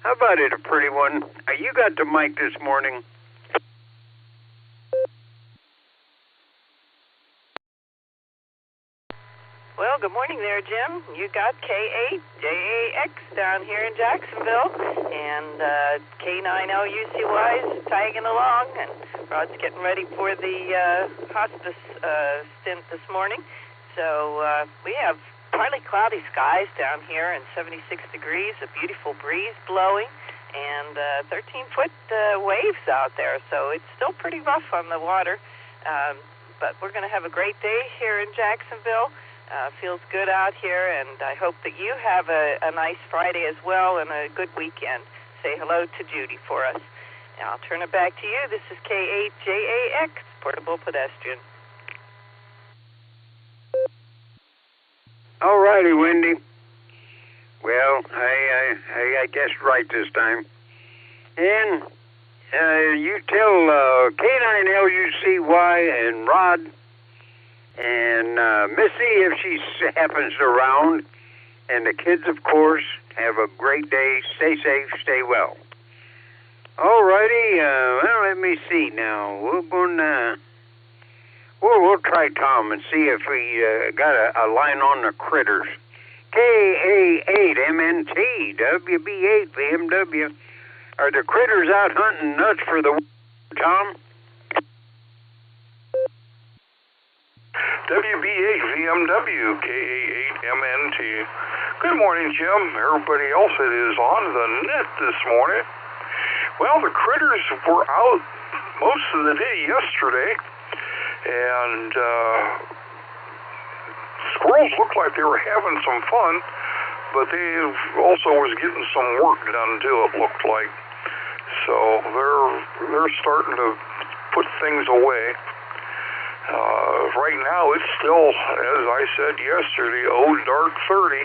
How about it, a pretty one? You got the mic this morning. Well, good morning there, Jim. You got K8JAX down here in Jacksonville, and K9LUCY is tagging along, and Rod's getting ready for the hospice stint this morning. So we have partly cloudy skies down here and 76 degrees, a beautiful breeze blowing, and 13-foot waves out there. So it's still pretty rough on the water, but we're going to have a great day here in Jacksonville. Feels good out here, and I hope that you have a nice Friday as well and a good weekend. Say hello to Judy for us. And I'll turn it back to you. This is K8JAX, Portable Pedestrian. All righty, Wendy. Well, I guessed right this time. And you tell K9LUCY and Rod and Missy, if she happens around, and the kids, of course, have a great day. Stay safe, stay well. All righty, well, let me see now. We'll try Tom and see if we got a line on the critters. KA8MNT, WB8 BMW. Are the critters out hunting nuts for the Tom? WB8 VMW, KA8MNT. Good morning, Jim. Everybody else that is on the net this morning. Well, the critters were out most of the day yesterday, and squirrels looked like they were having some fun, but they also was getting some work done too, it looked like. So they're starting to put things away. Right now, it's still, as I said yesterday, dark 30.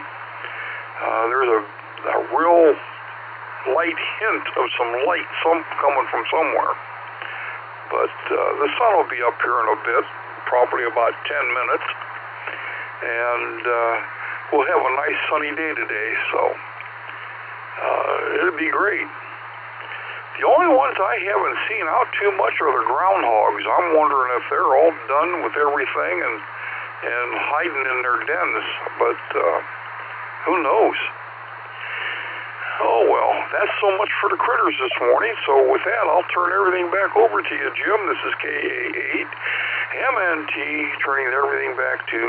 There's a real light hint of some light coming from somewhere. But the sun will be up here in a bit, probably about 10 minutes. And we'll have a nice sunny day today, so it'll be great. The only ones I haven't seen out too much are the groundhogs. I'm wondering if they're all done with everything and hiding in their dens, but who knows? Oh, well, that's so much for the critters this morning. So with that, I'll turn everything back over to you, Jim. This is KA8MNT, turning everything back to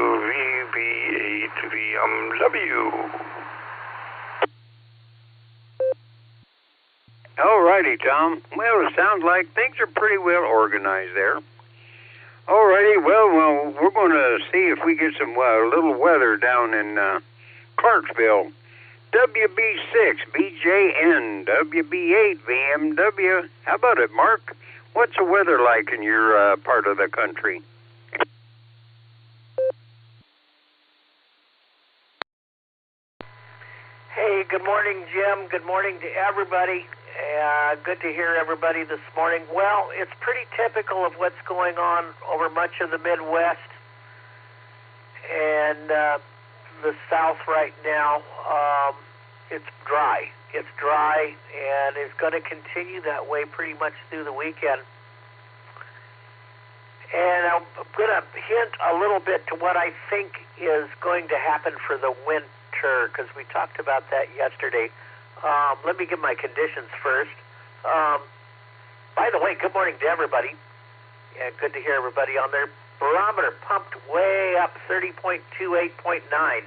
VB8VMW. All righty, Tom. Well, it sounds like things are pretty well organized there. All righty, well, we're going to see if we get some little weather down in Clarksville. WB6, BJN, WB8, VMW. How about it, Mark? What's the weather like in your part of the country? Hey, good morning, Jim. Good morning to everybody. Good to hear everybody this morning. Well, it's pretty typical of what's going on over much of the Midwest and the South right now. It's dry. It's dry, and it's going to continue that way pretty much through the weekend. And I'm going to hint a little bit to what I think is going to happen for the winter, because we talked about that yesterday. Let me give my conditions first. By the way, good morning to everybody. Yeah, good to hear everybody on there. Barometer pumped way up, 30.28.9.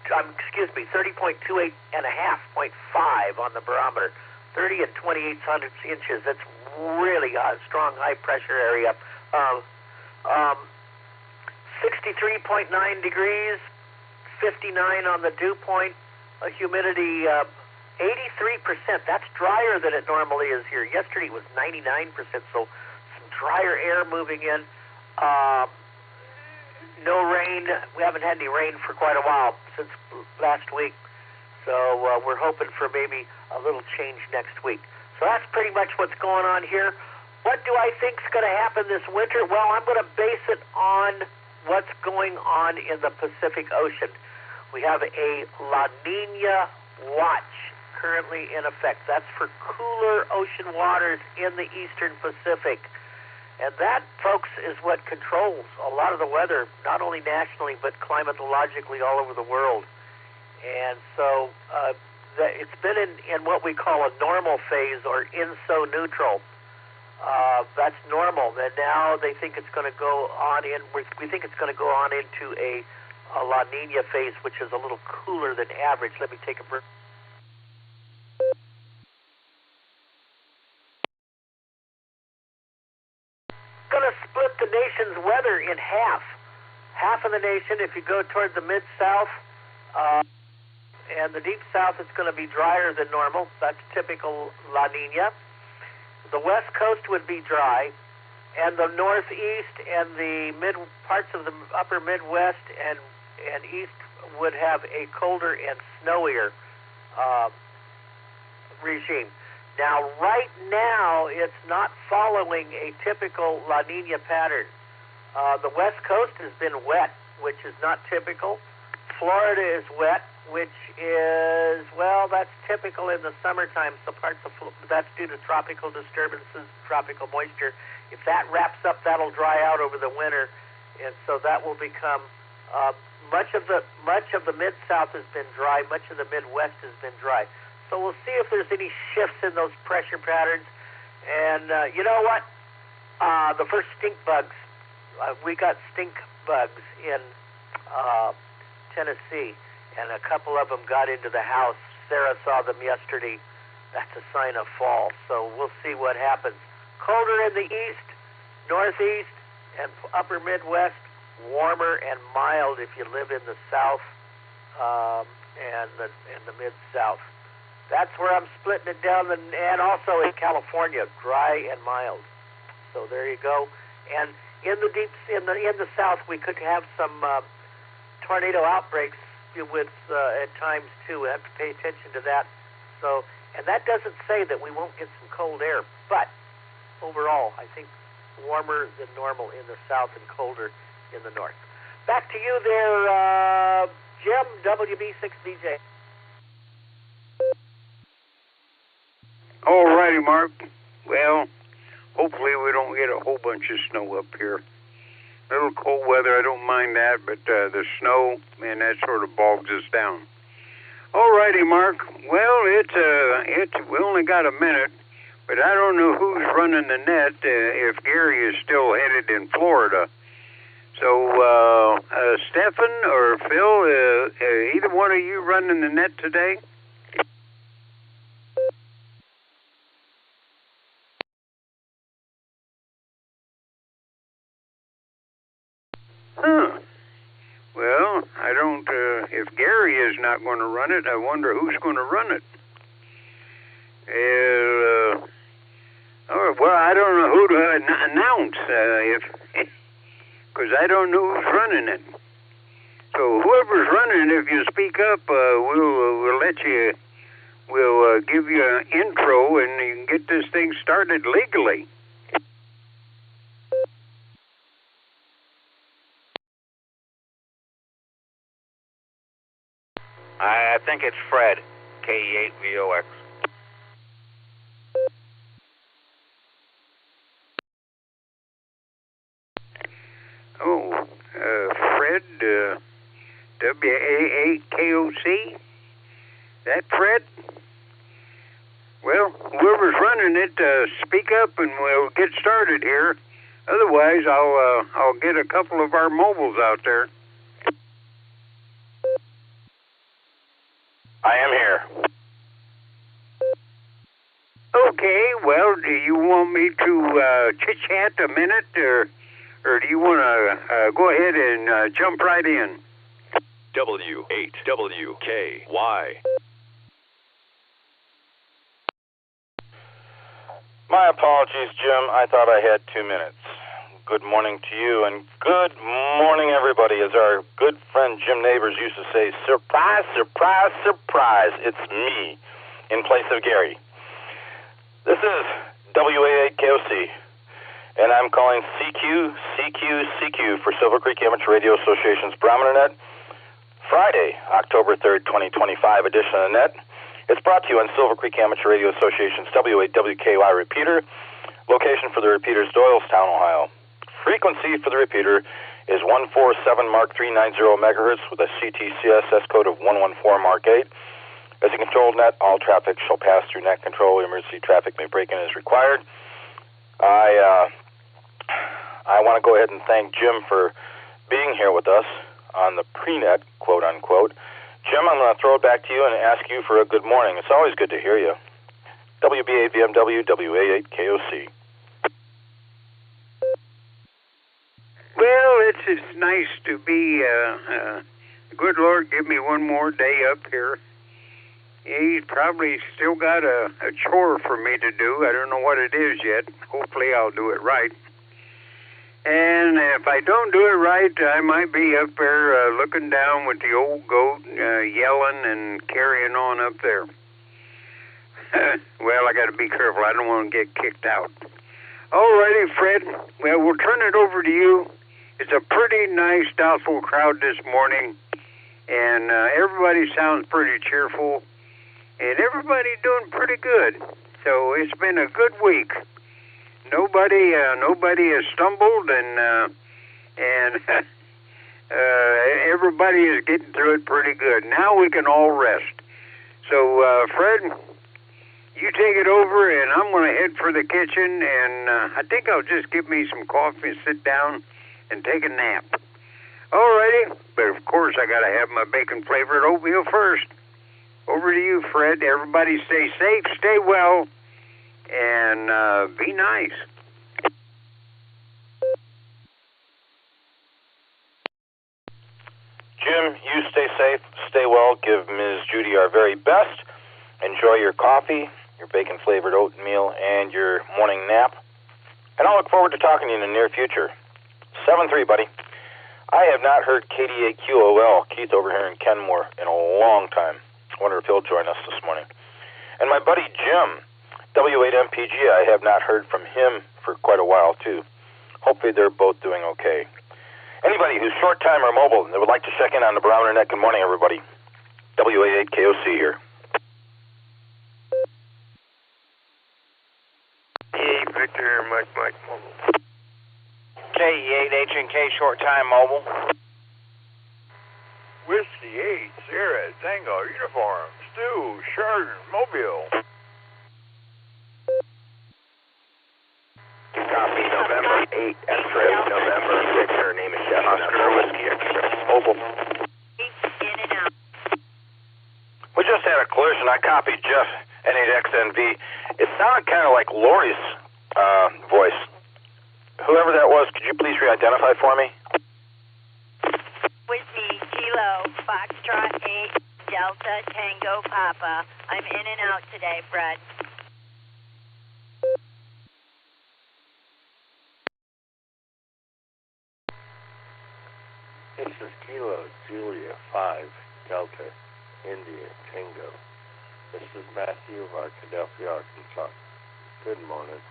30.28 and a half, 0.5 on the barometer. 30 and 28 inches. That's really a strong high pressure area. 63.9 degrees, 59 on the dew point. Humidity 83%. That's drier than it normally is here. Yesterday was 99%, so some drier air moving in. No rain. We haven't had any rain for quite a while, since last week. So we're hoping for maybe a little change next week. So that's pretty much what's going on here. What do I think is going to happen this winter? Well, I'm going to base it on what's going on in the Pacific Ocean. We have a La Nina watch currently in effect. That's for cooler ocean waters in the eastern Pacific. And that, folks, is what controls a lot of the weather, not only nationally, but climatologically all over the world. And so it's been in what we call a normal phase, or INSO neutral. That's normal. And now they think it's going to go on in, we think it's going to go on into a La Nina phase, which is a little cooler than average. Let me take a break. Going to split the nation's weather in half. Half of the nation, if you go toward the mid-south and the deep south, it's going to be drier than normal. That's typical La Nina. The west coast would be dry, and the northeast and the parts of the upper Midwest and east would have a colder and snowier regime. Now, right now, it's not following a typical La Nina pattern. The west coast has been wet, which is not typical. Florida is wet, which is, well, that's typical in the summertime. So that's due to tropical disturbances, tropical moisture. If that wraps up, that'll dry out over the winter, and so that will become much of the mid-south has been dry. Much of the Midwest has been dry. So we'll see if there's any shifts in those pressure patterns. And you know what? The first stink bugs, we got stink bugs in Tennessee, and a couple of them got into the house. Sarah saw them yesterday. That's a sign of fall. So we'll see what happens. Colder in the east, northeast, and upper Midwest. Warmer and mild if you live in the south and the mid-south. That's where I'm splitting it down, and also in California, dry and mild. So there you go. And in the south, we could have some tornado outbreaks with at times too. We have to pay attention to that. So, and that doesn't say that we won't get some cold air, but overall, I think warmer than normal in the south and colder in the north. Back to you there, Jim, WB6DJ. All righty, Mark. Well, hopefully we don't get a whole bunch of snow up here. A little cold weather, I don't mind that, but the snow, man, that sort of bogs us down. All righty, Mark. Well, we only got a minute, but I don't know who's running the net, if Gary is still headed in Florida. So, Stephen or Phil, either one of you running the net today? Huh. Well, I don't, if Gary is not going to run it, I wonder who's going to run it. Well, I don't know who to announce, because I don't know who's running it. So whoever's running it, if you speak up, we'll let you, we'll give you an intro, and you can get this thing started legally. I think it's Fred, KE8VOX. Oh, Fred, WA8KOC? That Fred? Well, whoever's running it, speak up and we'll get started here. Otherwise, I'll get a couple of our mobiles out there. I am here. Okay, well, do you want me to chit-chat a minute, or do you want to go ahead and jump right in? W8WKY. My apologies, Jim. I thought I had 2 minutes. Good morning to you, and good morning, everybody. As our good friend Jim Neighbors used to say, surprise, surprise, surprise. It's me in place of Gary. This is WA8KOC, and I'm calling CQ for Silvercreek Amateur Radio Association's Barometer Net, Friday, October 3rd, 2025 edition of the net. It's brought to you on Silvercreek Amateur Radio Association's WAWKY repeater. Location for the repeater is Doylestown, Ohio. Frequency for the repeater is 147 Mark 390 megahertz with a CTCSS code of 114 Mark 8. As a controlled net, all traffic shall pass through net control. Emergency traffic may break in as required. I want to go ahead and thank Jim for being here with us on the pre-net, quote unquote. Jim, I'm going to throw it back to you and ask you for a good morning. It's always good to hear you. WB8VMW, WA8KOC. Well, it's nice to be, good Lord, give me one more day up here. He's probably still got a chore for me to do. I don't know what it is yet. Hopefully I'll do it right. And if I don't do it right, I might be up there looking down with the old goat, yelling and carrying on up there. Well, I got to be careful. I don't want to get kicked out. All righty, Fred. Well, we'll turn it over to you. It's a pretty nice, docile crowd this morning, and everybody sounds pretty cheerful, and everybody's doing pretty good. So it's been a good week. Nobody has stumbled, and everybody is getting through it pretty good. Now we can all rest. So, Fred, you take it over, and I'm going to head for the kitchen, and I think I'll just give me some coffee and sit down and take a nap. All righty, but of course I got to have my bacon-flavored oatmeal first. Over to you, Fred. Everybody stay safe, stay well, and be nice. Jim, you stay safe, stay well. Give Ms. Judy our very best. Enjoy your coffee, your bacon-flavored oatmeal, and your morning nap. And I'll look forward to talking to you in the near future. 7-3, buddy. I have not heard KDAQOL, Keith over here in Kenmore, in a long time. I wonder if he'll join us this morning. And my buddy Jim, W8MPG, I have not heard from him for quite a while, too. Hopefully they're both doing okay. Anybody who's short-time or mobile that would like to check in on the Barometer Net, good morning, everybody. WA8KOC here. Hey, Victor, Mike, mobile. K8H&K short-time mobile. Whiskey 8, Sierra, Tango, Uniform, Stu, Chardon, Mobile. Copy, November 8, X-ray, November, Victor, name is Chef, Oscar, Whiskey, X-ray, mobile. In and out. We just had a collision. I copied Jeff, N8XNV. It sounded kind of like Lori's voice. Whoever that was, could you please re-identify for me? Whiskey, Kilo, Foxtrot 8, Delta, Tango, Papa. I'm in and out today, Fred. This is Kilo, Julia, 5, Delta, India, Tango. This is Matthew of Arkadelphia, Arkansas. Good morning.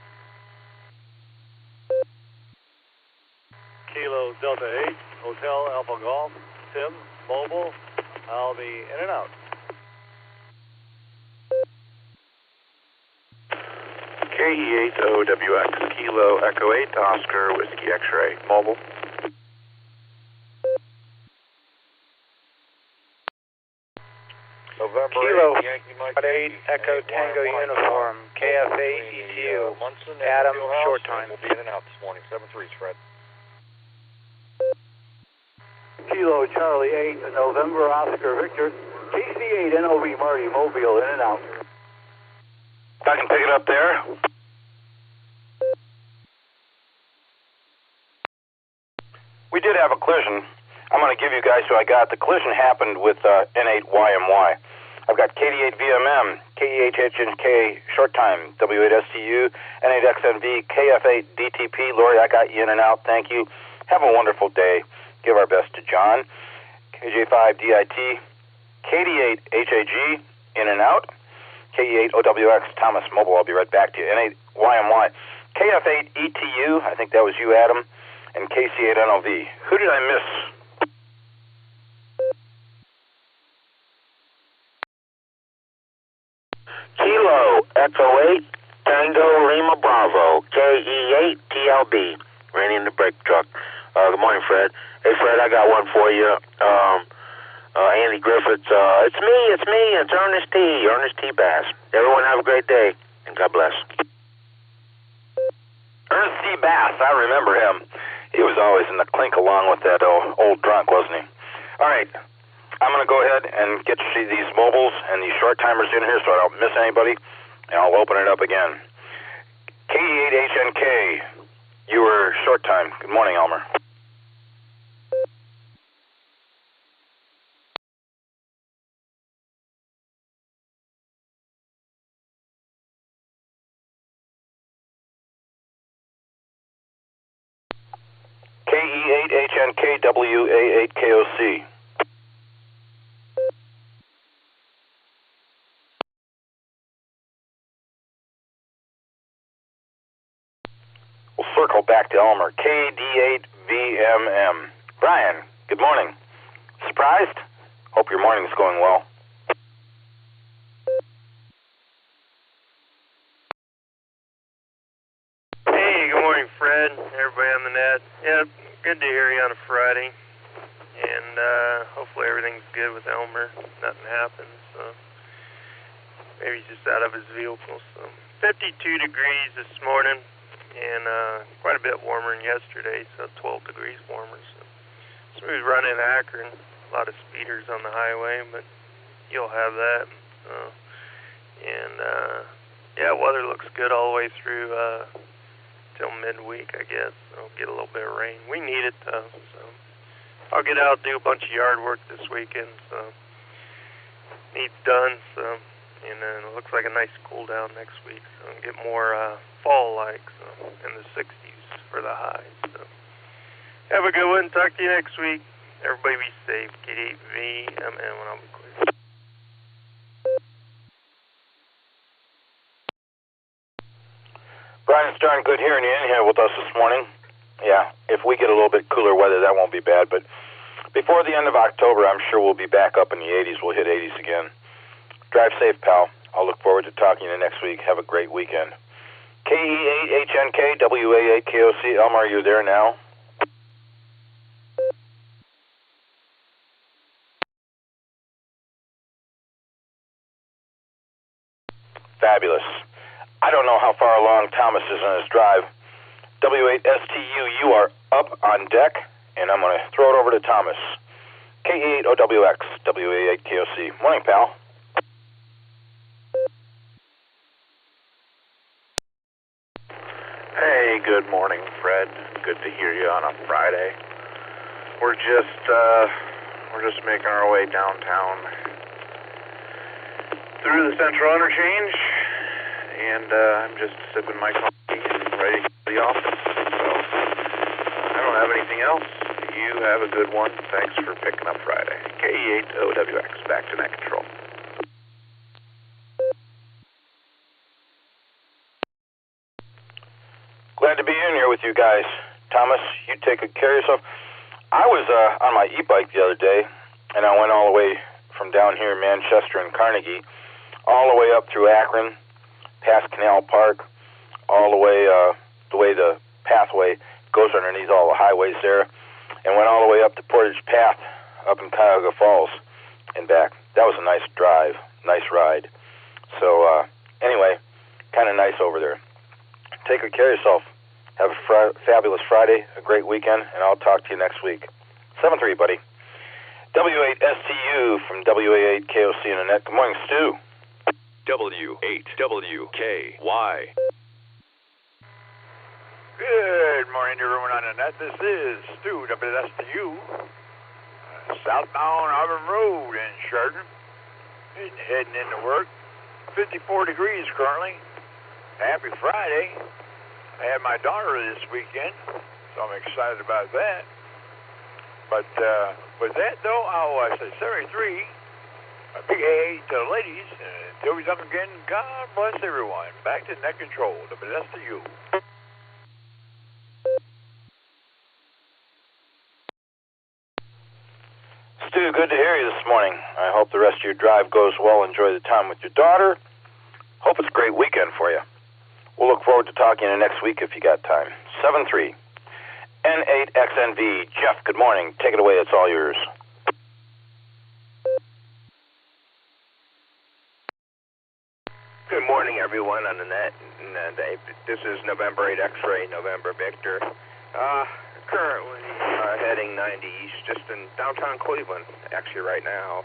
Kilo, Delta 8, Hotel, Alpha Golf, Tim, mobile. I'll be in and out. KE8OWX, Kilo, Echo 8, Oscar, Whiskey, X-ray, mobile. November Kilo, 8, Yankee Mike 8, Echo Tango Uniform, KFA ETU, Adam, short time. We'll be in and out this morning, 7-3, Fred. Kilo Charlie 8, November Oscar Victor, KC8 NOV Marty Mobile, in and out. I can pick it up there. We did have a collision. I'm going to give you guys who I got. The collision happened with N8YMY. I've got KD8VMM, KEHHNK, short time, W8STU, N8XNV, KF8DTP. Lori, I got you in and out. Thank you. Have a wonderful day. Give our best to John. KJ5DIT, KD8HAG, in and out. KE8OWX, Thomas Mobile. I'll be right back to you. N8YMY, KF8ETU, I think that was you, Adam, and KC8NOV. Who did I miss? Kilo Echo 8 Tango Lima Bravo KE8 TLB. Randy in the brake truck. Good morning, Fred. Hey, Fred, I got one for you. Andy Griffiths. It's me. It's Ernest T. Bass. Everyone have a great day, and God bless. Ernest T. Bass, I remember him. He was always in the clink along with that old drunk, wasn't he? All right, I'm going to go ahead and get you these mobiles and these short timers in here so I don't miss anybody, and I'll open it up again. KE8HNK, you were short time. Good morning, Elmer. KE8HNKWA8KOC. We'll circle back to Elmer. KD8VMM. Brian, good morning. Surprised? Hope your morning's going well. Hey, good morning, Fred. Everybody on the net. Yeah, good to hear you on a Friday. And hopefully everything's good with Elmer. Nothing happens. So maybe he's just out of his vehicle. So 52 degrees this morning, and quite a bit warmer than yesterday. So 12 degrees warmer. So smooth run in Akron. A lot of speeders on the highway, but you'll have that. Yeah, weather looks good all the way through till midweek, I guess. So get a little bit of rain. We need it though. So I'll get out and do a bunch of yard work this weekend. So needs done. So and then it looks like a nice cool down next week. So get more fall-like. So in the 60s for the highs. So have a good one. Talk to you next week. Everybody be safe. KD8VMM when I'll be clear. Brian, it's darn good hearing you in here with us this morning. Yeah, if we get a little bit cooler weather, that won't be bad. But before the end of October, I'm sure we'll be back up in the 80s. We'll hit 80s again. Drive safe, pal. I'll look forward to talking to you next week. Have a great weekend. KE8HNKWA8KOC. Elmer, are you there now? Fabulous. I don't know how far along Thomas is on his drive. W8STU, you are up on deck, and I'm going to throw it over to Thomas. KE8OWX, WA8KOC. Morning, pal. Hey, good morning, Fred. Good to hear you on a Friday. We're just making our way downtown through the Central Interchange, and I'm just sipping my coffee and ready to go to the office. So I don't have anything else. You have a good one. Thanks for picking up Friday. KE8OWX, back to net control. Glad to be in here with you guys. Thomas, you take good care of yourself. I was on my e-bike the other day, and I went all the way from down here in Manchester and Carnegie, all the way up through Akron, past Canal Park, all the way the pathway goes underneath all the highways there, and went all the way up to Portage Path up in Cuyahoga Falls and back. That was a nice drive, nice ride. So anyway, kind of nice over there. Take good care of yourself. Have a fabulous Friday, a great weekend, and I'll talk to you next week. 7-3, buddy. W8STU from WA8KOC in the net. Good morning, Stu. W8WKY. Good morning, everyone on the net. This is Stu, WSTU, southbound Auburn Road in Chardon. Heading into work. 54 degrees currently. Happy Friday. I had my daughter this weekend, so I'm excited about that. But with that, though, I'll say 73. A big hey to the ladies. Until we talk again, God bless everyone. Back to net control. The best to you. Stu, good to hear you this morning. I hope the rest of your drive goes well. Enjoy the time with your daughter. Hope it's a great weekend for you. We'll look forward to talking to you next week if you got time. 73 N8XNV. Jeff, good morning. Take it away. It's all yours. Good morning, everyone on the net. This is November 8 X-Ray, November Victor. Currently heading 90 east, just in downtown Cleveland, actually right now.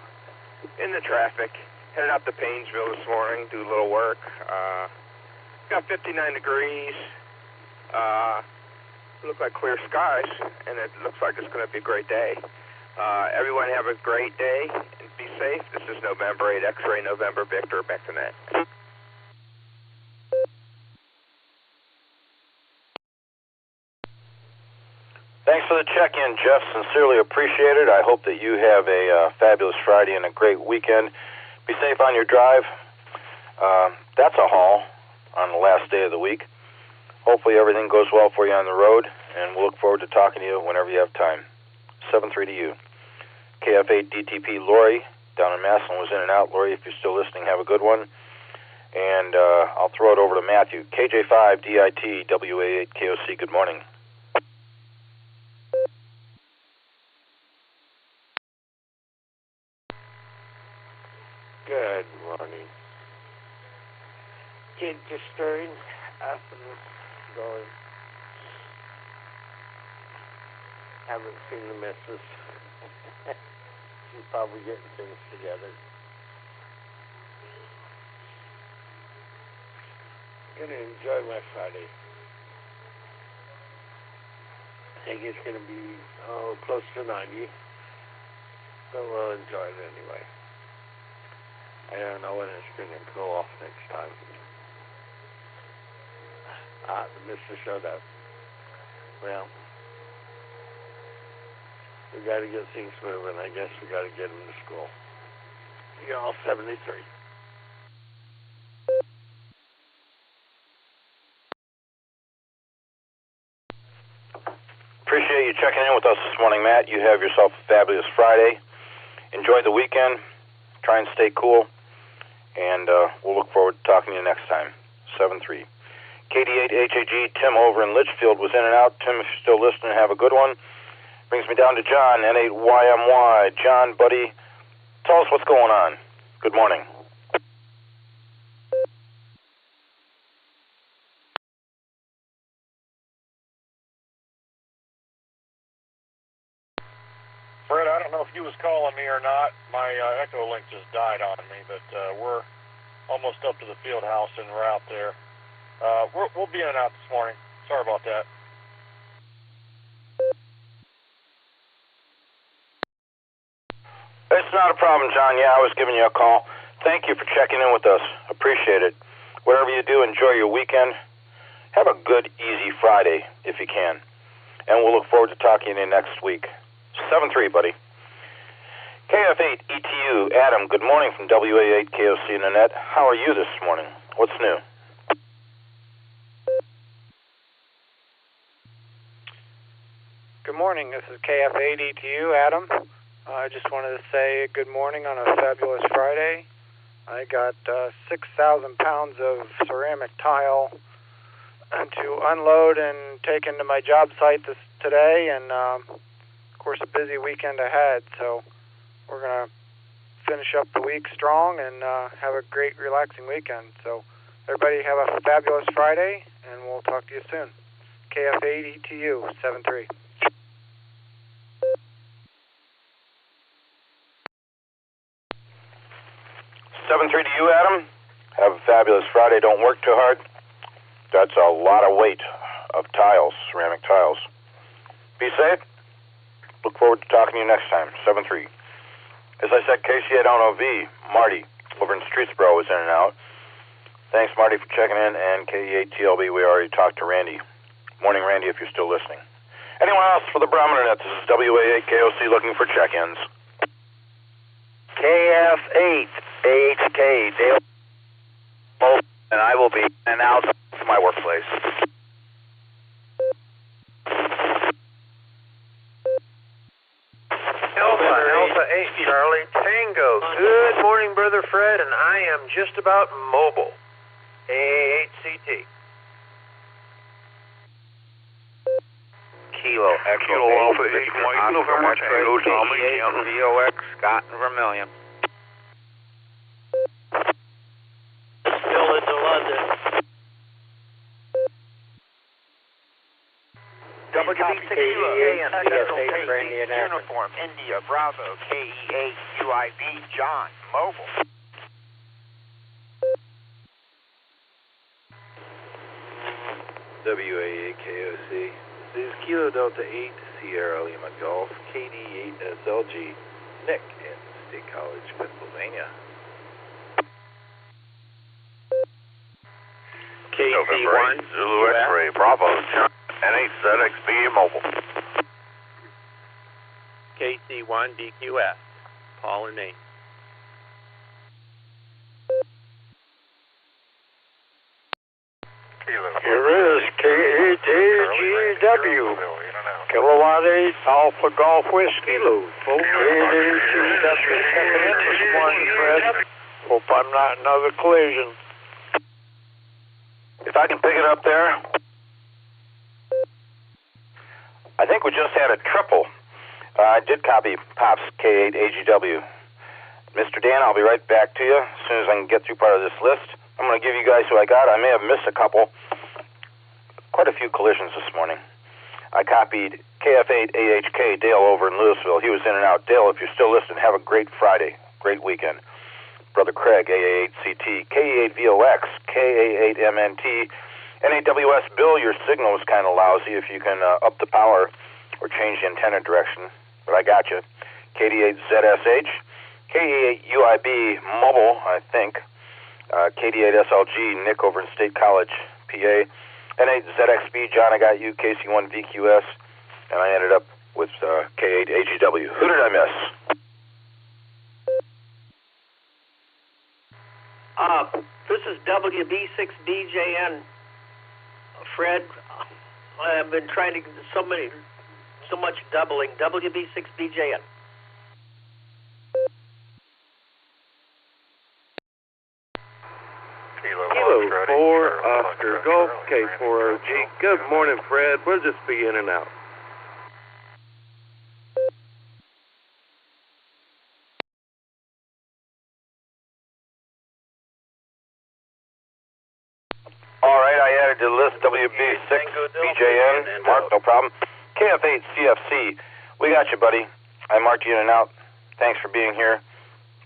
In the traffic, headed up to Painesville this morning, do a little work. Got 59 degrees. Look like clear skies, and it looks like it's going to be a great day. Everyone have a great day and be safe. This is November 8 X-Ray, November Victor, back to net. Thanks for the check-in, Jeff. Sincerely appreciate it. I hope that you have a fabulous Friday and a great weekend. Be safe on your drive. That's a haul on the last day of the week. Hopefully everything goes well for you on the road, and we'll look forward to talking to you whenever you have time. 7-3 to you. KF8 DTP Lori down in Massillon was in and out. Lori, if you're still listening, have a good one. And I'll throw it over to Matthew. KJ5 DIT WA8 KOC, good morning. Good morning. Kid just stirring, afternoon going. Haven't seen the missus. She's probably getting things together. Gonna enjoy my Friday. I think it's gonna be close to 90, but we'll enjoy it anyway. I don't know when it's going to go off next time. The mister showed up. Well, we got to get things moving. I guess we got to get him to school. You're all 73. Appreciate you checking in with us this morning, Matt. You have yourself a fabulous Friday. Enjoy the weekend. Try and stay cool. And we'll look forward to talking to you next time. 7-3. KD8HAG, Tim over in Litchfield was in and out. Tim, if you're still listening, have a good one. Brings me down to John, N8YMY. John, buddy, tell us what's going on. Good morning. Fred, I don't know if you was calling me or not. My EchoLink just died on me, but we're almost up to the field house and we're out there. We'll be in and out this morning. Sorry about that. It's not a problem, John. Yeah, I was giving you a call. Thank you for checking in with us. Appreciate it. Whatever you do, enjoy your weekend. Have a good, easy Friday, if you can. And we'll look forward to talking to you next week. 7-3, buddy. KF8 ETU, Adam, good morning from WA8 KOC Net. How are you this morning? What's new? Good morning. This is KF8 ETU, Adam. I just wanted to say good morning on a fabulous Friday. I got 6,000 pounds of ceramic tile to unload and take into my job site today, and of course a busy weekend ahead. So we're going to finish up the week strong and have a great relaxing weekend. So everybody have a fabulous Friday, and we'll talk to you soon. KF8 ETU 7-3. To you, Adam. Have a fabulous Friday. Don't work too hard. That's a lot of weight of tiles, ceramic tiles. Be safe. Look forward to talking to you next time. 7-3. As I said, KC8NOV, Marty, over in Streetsboro was in and out. Thanks, Marty, for checking in. And KE8TLB, we already talked to Randy. Morning, Randy, if you're still listening. Anyone else for the Barometer Net? This is WA8KOC looking for check-ins. KF8 AHK Dale, and I will be in and out to my workplace. Alpha 8 Charlie Tango. Good morning, Brother Fred, and I am just about mobile. AA8CT. Kilo Echo Kilo Alpha 8 Mike November Tango Tommy Canton. VOX Scott and Vermilion. Still into London. Uniform India Bravo KE8 UIB John Mobile. WA8KOC. This is Kilo Delta 8 Sierra Lima Golf KD8 SLG Nick in State College, Pennsylvania. KC1 Zulu X-Ray Bravo N8ZXB Mobile. KC1 DQS, Paul and Nate. Here is K8AGW, Kilowatt 8 Alpha Golf Whiskey, K8AGW checking in this morning, Fred. Hope I'm not another collision. If I can pick it up there, I think we just had a triple. I did copy Pop's K8 AGW. Mr. Dan, I'll be right back to you as soon as I can get through part of this list. I'm going to give you guys who I got. I may have missed a couple. Quite a few collisions this morning. I copied KF8 AHK Dale over in Louisville. He was in and out. Dale, if you're still listening, have a great Friday, great weekend. Brother Craig, AA8CT, KE8VOX, KA8MNT, NAWS Bill, your signal is kind of lousy if you can up the power or change the antenna direction, but I got you. KD8ZSH, KE8UIB Mobile, I think, KD8SLG, Nick over in State College, PA, N8ZXB, John, I got you, KC1VQS, and I ended up with K8AGW. Who did I miss? This is WB6BJN. Fred, I've been trying to get so much doubling. WB6BJN. Kilo 4 Oscar Golf K4OG. Good morning, Fred. We'll just be in and out. All right, I added to the list WB6BJN. Mark, no problem. KF8CFC. We got you, buddy. I marked you in and out. Thanks for being here.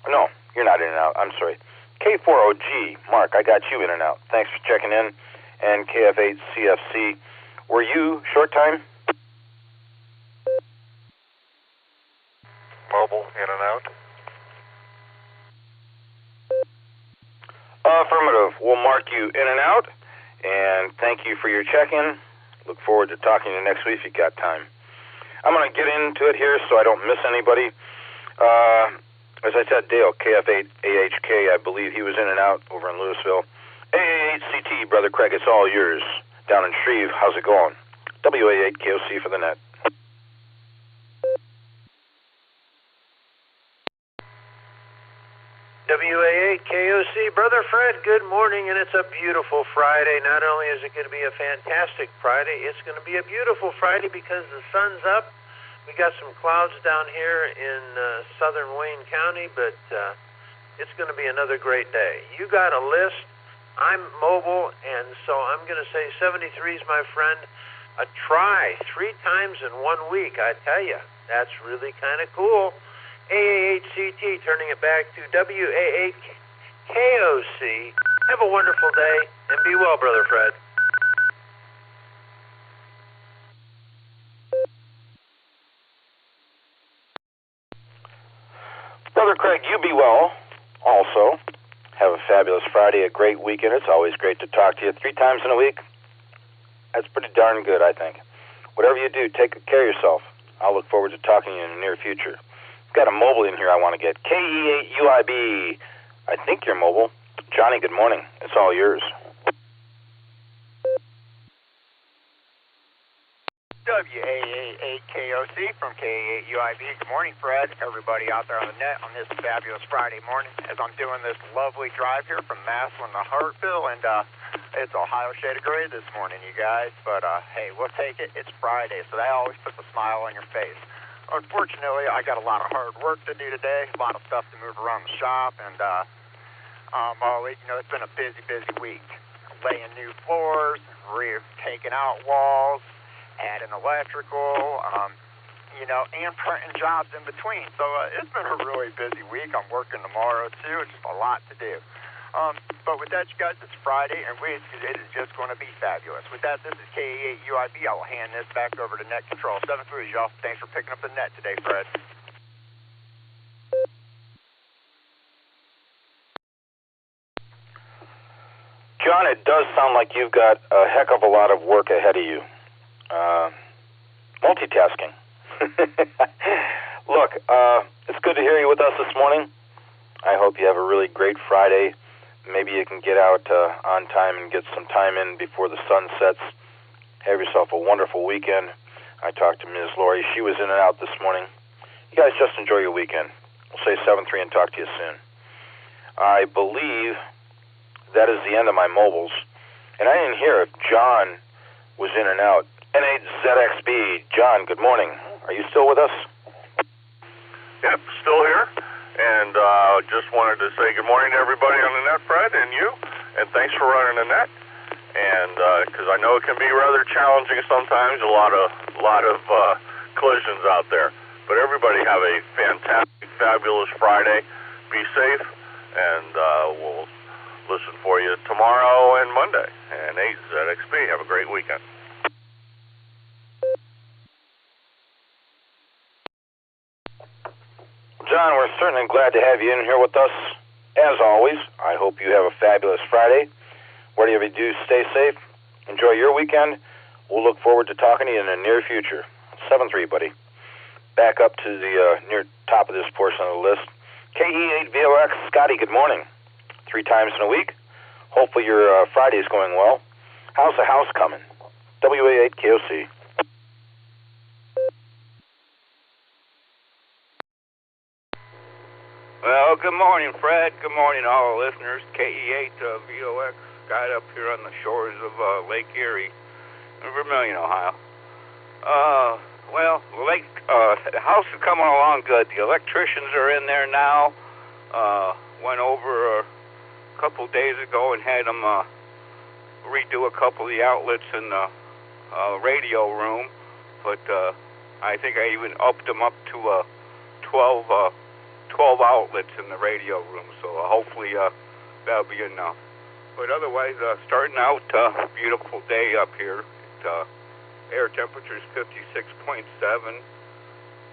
No, you're not in and out. I'm sorry. K4OG. Mark, I got you in and out. Thanks for checking in. And KF8CFC. Were you short time? Mobile, in and out. Affirmative. We'll mark you in and out. And thank you for your check-in. Look forward to talking to you next week if you got time. I'm going to get into it here so I don't miss anybody. As I said, Dale, KF8AHK, I believe he was in and out over in Louisville. AA8CT, Brother Craig, it's all yours. Down in Shreve, how's it going? WA8KOC for the net. WA8KOC, Brother Fred, good morning, and it's a beautiful Friday. Not only is it going to be a fantastic Friday, it's going to be a beautiful Friday because the sun's up. We got some clouds down here in southern Wayne County, but it's going to be another great day. You got a list. I'm mobile, and so I'm going to say 73 is my friend. A try 3 times in 1 week, I tell you. That's really kind of cool. AA8CT, turning it back to WA8KOC. Have a wonderful day, and be well, Brother Fred. Brother Craig, you be well also. Have a fabulous Friday, a great weekend. It's always great to talk to you 3 times in a week. That's pretty darn good, I think. Whatever you do, take care of yourself. I'll look forward to talking to you in the near future. Got a mobile in here I want to get. KE8UIB. I think you're mobile. Johnny, good morning. It's all yours. WAA8KOC from KA8UIB. Good morning, Fred. Everybody out there on the net on this fabulous Friday morning as I'm doing this lovely drive here from Massillon to Hartville, and it's Ohio shade of gray this morning, you guys. But, hey, we'll take it. It's Friday, so that always puts a smile on your face. Unfortunately, I got a lot of hard work to do today, a lot of stuff to move around the shop, and, it's been a busy, busy week. Laying new floors, taking out walls, adding electrical, and printing jobs in between. So it's been a really busy week. I'm working tomorrow, too. It's just a lot to do. But with that, you guys, it's Friday, and it is just going to be fabulous. With that, this is KA8UIB. I will hand this back over to Net Control 73, y'all. Thanks for picking up the net today, Fred. John, it does sound like you've got a heck of a lot of work ahead of you. Multitasking. Look, it's good to hear you with us this morning. I hope you have a really great Friday. Maybe you can get out on time and get some time in before the sun sets. Have yourself a wonderful weekend. I talked to Ms. Lori. She was in and out this morning. You guys just enjoy your weekend. We'll say 7-3 and talk to you soon. I believe that is the end of my mobiles. And I didn't hear if John was in and out. N8ZXB. John, good morning. Are you still with us? Yep, still here. And just wanted to say good morning to everybody on the net, Fred, and you. And thanks for running the net. And because I know it can be rather challenging sometimes, a lot of collisions out there. But everybody have a fantastic, fabulous Friday. Be safe, and we'll listen for you tomorrow and Monday. And 8ZXB, have a great weekend. John, we're certainly glad to have you in here with us. As always, I hope you have a fabulous Friday. Whatever you do, stay safe. Enjoy your weekend. We'll look forward to talking to you in the near future. 7-3, buddy. Back up to the near top of this portion of the list. KE8VOX, Scotty, good morning. 3 times in a week. Hopefully your Friday's going well. How's the house coming? WA8KOC. Well, good morning, Fred. Good morning, all our listeners. KE8VOX, Scott up here on the shores of Lake Erie in Vermilion, Ohio. The house is coming along good. The electricians are in there now. Went over a couple days ago and had them redo a couple of the outlets in the radio room, but I think I even upped them up to 12 outlets in the radio room, so hopefully that'll be enough. But otherwise, starting out, beautiful day up here. Air temperature is 56.7,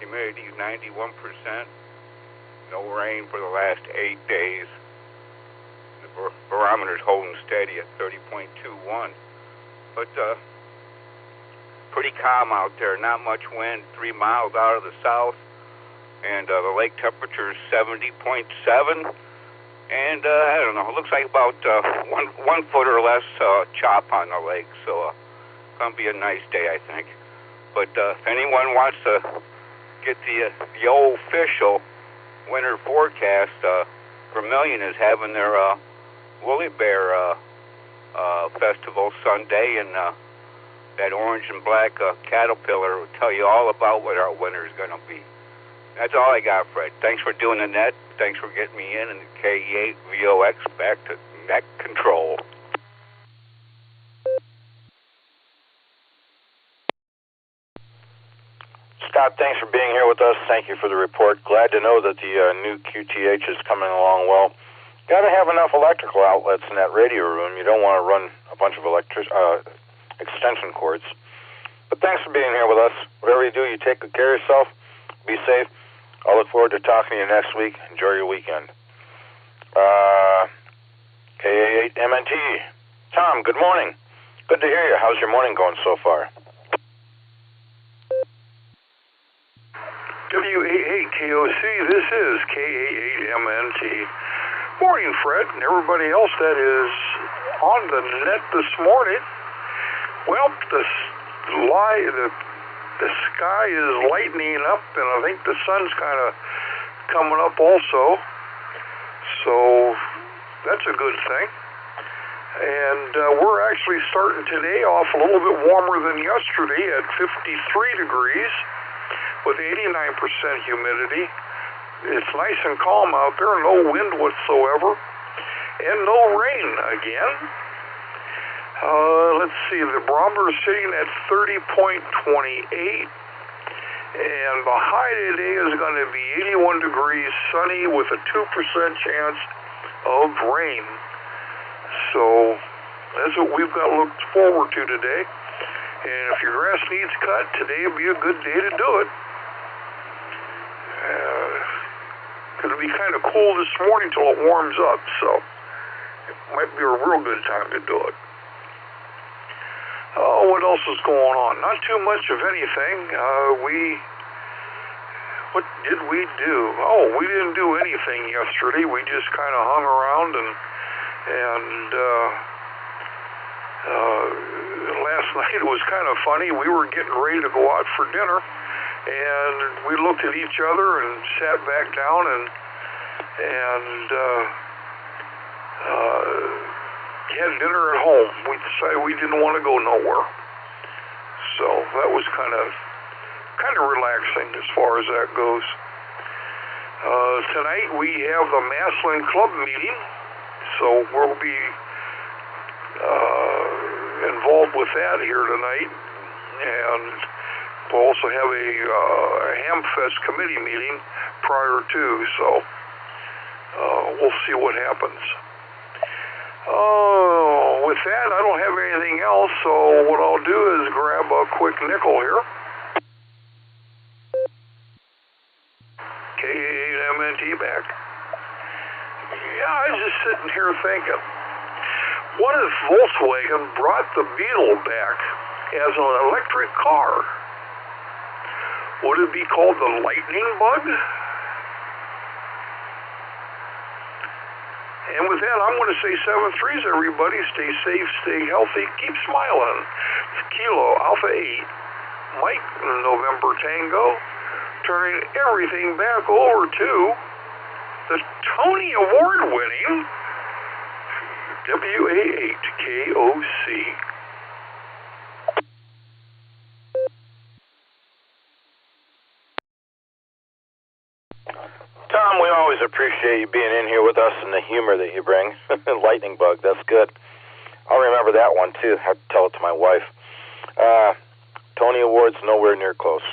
humidity is 91%, no rain for the last 8 days. The barometer's holding steady at 30.21. But pretty calm out there, not much wind, 3 miles out of the south, and the lake temperature is 70.7. And I don't know, it looks like about 1 foot or less chop on the lake, so gonna be a nice day, I think. But if anyone wants to get the official winter forecast, Vermilion is having their Woolly Bear festival Sunday, and that orange and black caterpillar will tell you all about what our winter is going to be. That's all I got, Fred. Thanks for doing the net. Thanks for getting me in, and the KE8VOX back to net control. Scott, thanks for being here with us. Thank you for the report. Glad to know that the new QTH is coming along well. Got to have enough electrical outlets in that radio room. You don't want to run a bunch of extension cords. But thanks for being here with us. Whatever you do, you take good care of yourself. Be safe. I'll look forward to talking to you next week. Enjoy your weekend. KA8MNT. Tom, good morning. Good to hear you. How's your morning going so far? WA8KOC, this is KA8MNT. Morning, Fred, and everybody else that is on the net this morning. Well, the the sky is lightening up, and I think the sun's kind of coming up also. So that's a good thing. And we're actually starting today off a little bit warmer than yesterday at 53 degrees with 89% humidity. It's nice and calm out there, no wind whatsoever, and no rain again. Let's see, the barometer is sitting at 30.28, and the high today is going to be 81 degrees, sunny with a 2% chance of rain. So that's what we've got looked forward to today. And if your grass needs cut, today will be a good day to do it. It'll be kind of cool this morning till it warms up, so it might be a real good time to do it. Oh, what else is going on? Not too much of anything. What did we do? Oh, we didn't do anything yesterday. We just kind of hung around and last night it was kind of funny. We were getting ready to go out for dinner, and we looked at each other and sat back down and had dinner at home. We decided we didn't want to go nowhere, so that was kind of relaxing as far as that goes. Tonight we have the Maslin Club meeting, so we'll be involved with that here tonight, and we'll also have a Hamfest committee meeting prior to, so we'll see what happens. With that, I don't have anything else, so what I'll do is grab a quick nickel here. K8MNT back. Yeah, I was just sitting here thinking, what if Volkswagen brought the Beetle back as an electric car? Would it be called the Lightning Bug? And with that, I'm going to say 7-3s, everybody. Stay safe, stay healthy, keep smiling. It's Kilo Alpha 8, Mike November Tango, turning everything back over to the Tony Award-winning WA8KOC. Tom, we always appreciate you being in here with us and the humor that you bring. Lightning bug, that's good. I'll remember that one, too. I have to tell it to my wife. Tony Award's nowhere near close.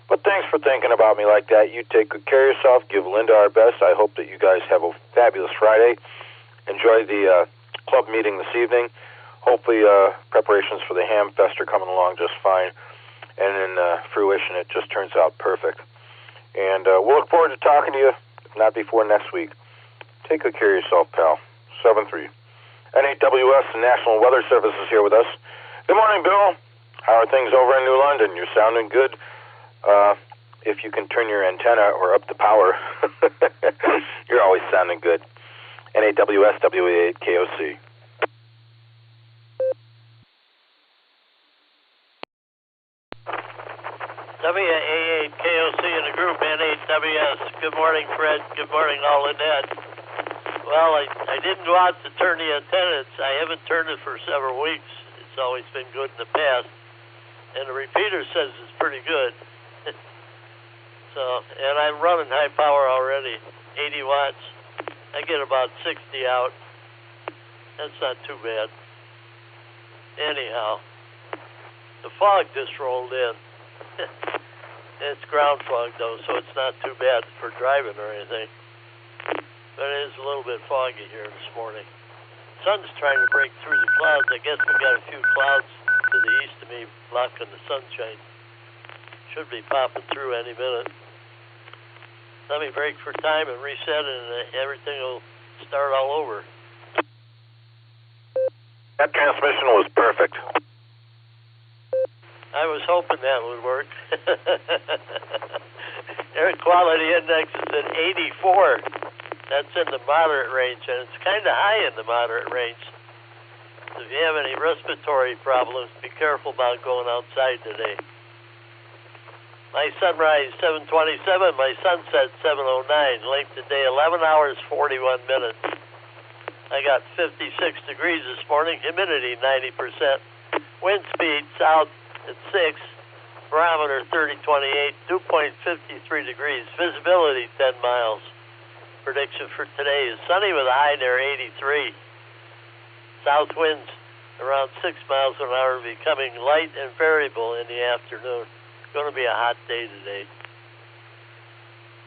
But thanks for thinking about me like that. You take good care of yourself. Give Linda our best. I hope that you guys have a fabulous Friday. Enjoy the club meeting this evening. Hopefully preparations for the Hamfest are coming along just fine. And in fruition, it just turns out perfect. And we'll look forward to talking to you, if not before next week. Take good care of yourself, pal. 7-3. NAWS, the National Weather Service, is here with us. Good morning, Bill. How are things over in New London? You're sounding good. If you can turn your antenna or up the power, you're always sounding good. NAWS, WA8KOC. WA8KOC in the group, NAWS. Good morning, Fred. Good morning, all Lynette. Well, I didn't go out to turn the antennas. I haven't turned it for several weeks. It's always been good in the past. And the repeater says it's pretty good. So, and I'm running high power already, 80 watts. I get about 60 out. That's not too bad. Anyhow, the fog just rolled in. It's ground fog, though, so it's not too bad for driving or anything. But it is a little bit foggy here this morning. Sun's trying to break through the clouds. I guess we got a few clouds to the east of me blocking the sunshine. Should be popping through any minute. Let me break for time and reset, and everything will start all over. That transmission was perfect. I was hoping that would work. Air quality index is at 84. That's in the moderate range, and it's kind of high in the moderate range. So if you have any respiratory problems, be careful about going outside today. My sunrise 7:27, my sunset 7:09. Length of day 11 hours 41 minutes. I got 56 degrees this morning. Humidity 90%. Wind speed south at 6. Barometer 3028. Dew point 53 degrees. Visibility 10 miles. Prediction for today is sunny with a high near 83. South winds around 6 miles an hour, becoming light and variable in the afternoon. It's going to be a hot day today.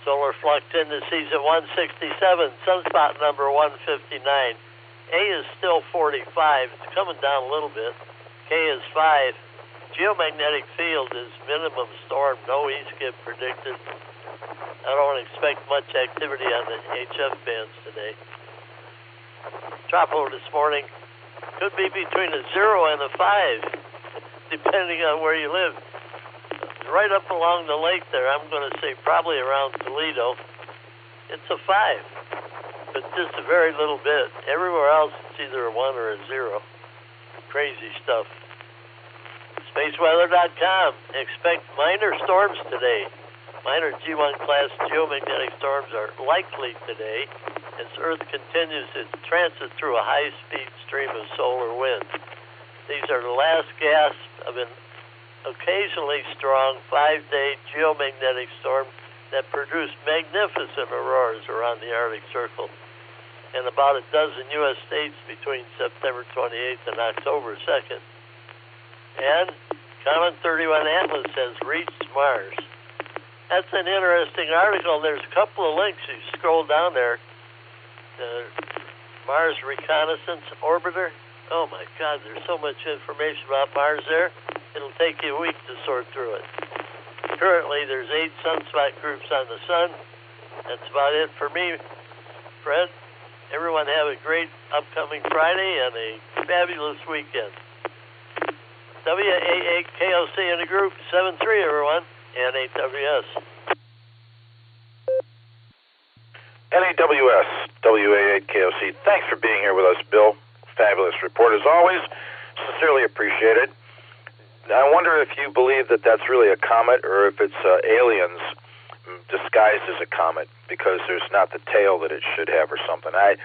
Solar flux indices at 167, sunspot number 159. A is still 45. It's coming down a little bit. K is 5. Geomagnetic field is minimum storm. No east skip predicted. I don't expect much activity on the HF bands today. Tropical this morning could be between a 0 and a 5, depending on where you live. Right up along the lake there, I'm going to say probably around Toledo, it's a 5, but just a very little bit. Everywhere else, it's either a 1 or a 0. Crazy stuff. SpaceWeather.com. Expect minor storms today. Minor G1 class geomagnetic storms are likely today as Earth continues its transit through a high-speed stream of solar wind. These are the last gasps of an occasionally strong 5-day geomagnetic storm that produced magnificent auroras around the Arctic Circle in about a dozen U.S. states between September 28th and October 2nd. And Comet 31 Atlas has reached Mars. That's an interesting article. There's a couple of links. You scroll down there. The Mars Reconnaissance Orbiter. Oh my God, there's so much information about Mars there. It'll take you a week to sort through it. Currently, there's 8 sunspot groups on the sun. That's about it for me, Fred. Everyone have a great upcoming Friday and a fabulous weekend. WA8KOC in the group, 7-3, everyone. NAWS. NAWS, WA8KOC. Thanks for being here with us, Bill. Fabulous report as always. Sincerely appreciated. I wonder if you believe that that's really a comet or if it's aliens disguised as a comet because there's not the tail that it should have or something. I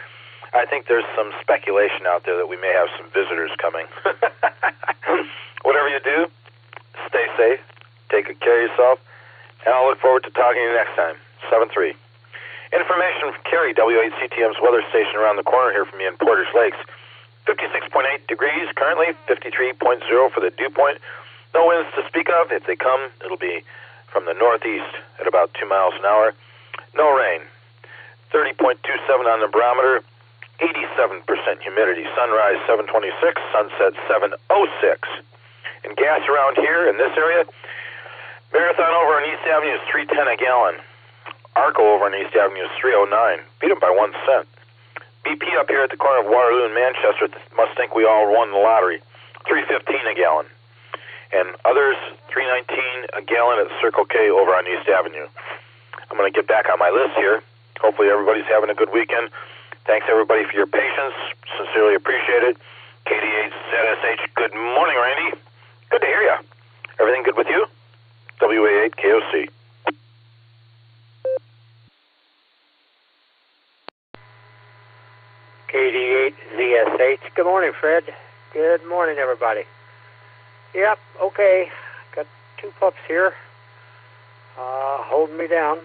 think there's some speculation out there that we may have some visitors coming. Whatever you do, stay safe, take good care of yourself, and I'll look forward to talking to you next time. 7-3. Information from Kerry, W8CTM's weather station around the corner here from me in Portage Lakes. 56.8 degrees currently, 53.0 for the dew point. No winds to speak of. If they come, it'll be from the northeast at about 2 miles an hour. No rain. 30.27 on the barometer. 87% humidity. Sunrise 7:26, sunset 7:06. And gas around here in this area, Marathon over on East Avenue is $3.10 a gallon. Arco over on East Avenue is $3.09. Beat them by 1 cent. BP up here at the corner of Waterloo and Manchester must think we all won the lottery. $3.15 a gallon. And others, $3.19 a gallon at Circle K over on East Avenue. I'm going to get back on my list here. Hopefully everybody's having a good weekend. Thanks, everybody, for your patience. Sincerely appreciate it. KD8ZSH, good morning, Randy. Good to hear you. Everything good with you? WA8KOC. KD8ZSH. Good morning, Fred. Good morning, everybody. Yep, okay. Got 2 pups here holding me down.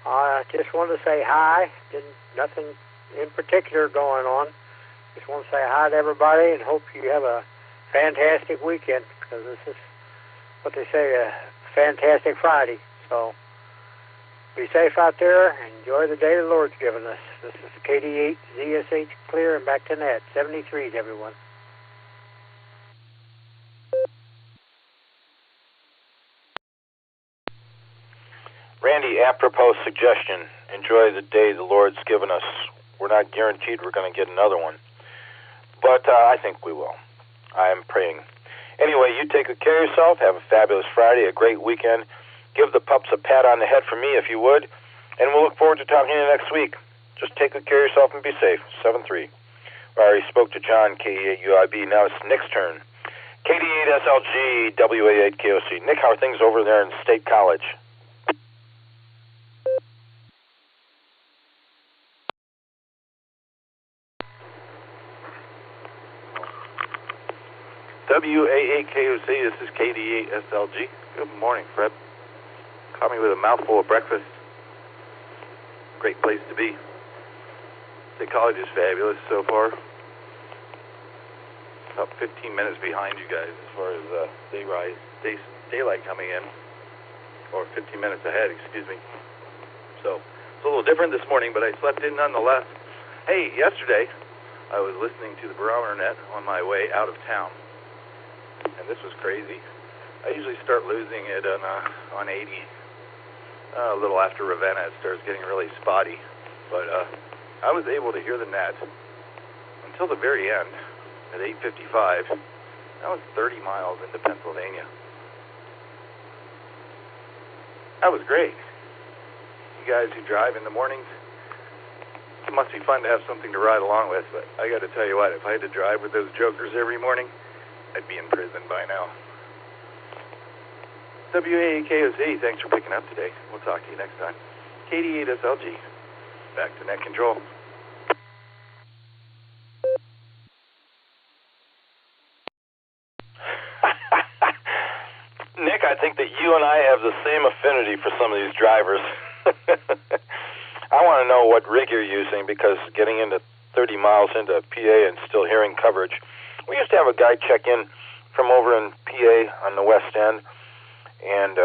I just wanted to say hi. Nothing in particular going on. Just want to say hi to everybody and hope you have a fantastic weekend because this is what they say, a fantastic Friday. So be safe out there and enjoy the day the Lord's given us. This is KD8ZSH clear and back to net. 73s, everyone. Randy, apropos suggestion. Enjoy the day the Lord's given us. We're not guaranteed we're going to get another one. But I think we will. I am praying. Anyway, you take good care of yourself. Have a fabulous Friday, a great weekend. Give the pups a pat on the head for me if you would. And we'll look forward to talking to you next week. Just take good care of yourself and be safe. 7-3. I already spoke to John, KE8UIB. Now it's Nick's turn. KD8SLG, WA8KOC. Nick, how are things over there in State College? WA8KOC, this is KD8SLG. Good morning, Fred. Caught me with a mouthful of breakfast. Great place to be. State College is fabulous so far. About 15 minutes behind you guys as far as daylight coming in. Or 15 minutes ahead, excuse me. So, it's a little different this morning, but I slept in nonetheless. Hey, yesterday, I was listening to the Barometer Net on my way out of town. And this was crazy. I usually start losing it on 80. A little after Ravenna, it starts getting really spotty. But I was able to hear the net until the very end at 8:55. That was 30 miles into Pennsylvania. That was great. You guys who drive in the mornings, it must be fun to have something to ride along with. But I got to tell you what, if I had to drive with those jokers every morning, I'd be in prison by now. WAKOC, thanks for picking up today. We'll talk to you next time. KD8SLG, back to net control. Nick, I think that you and I have the same affinity for some of these drivers. I want to know what rig you're using, because getting into 30 miles into PA and still hearing coverage. We used to have a guy check in from over in PA on the West End, and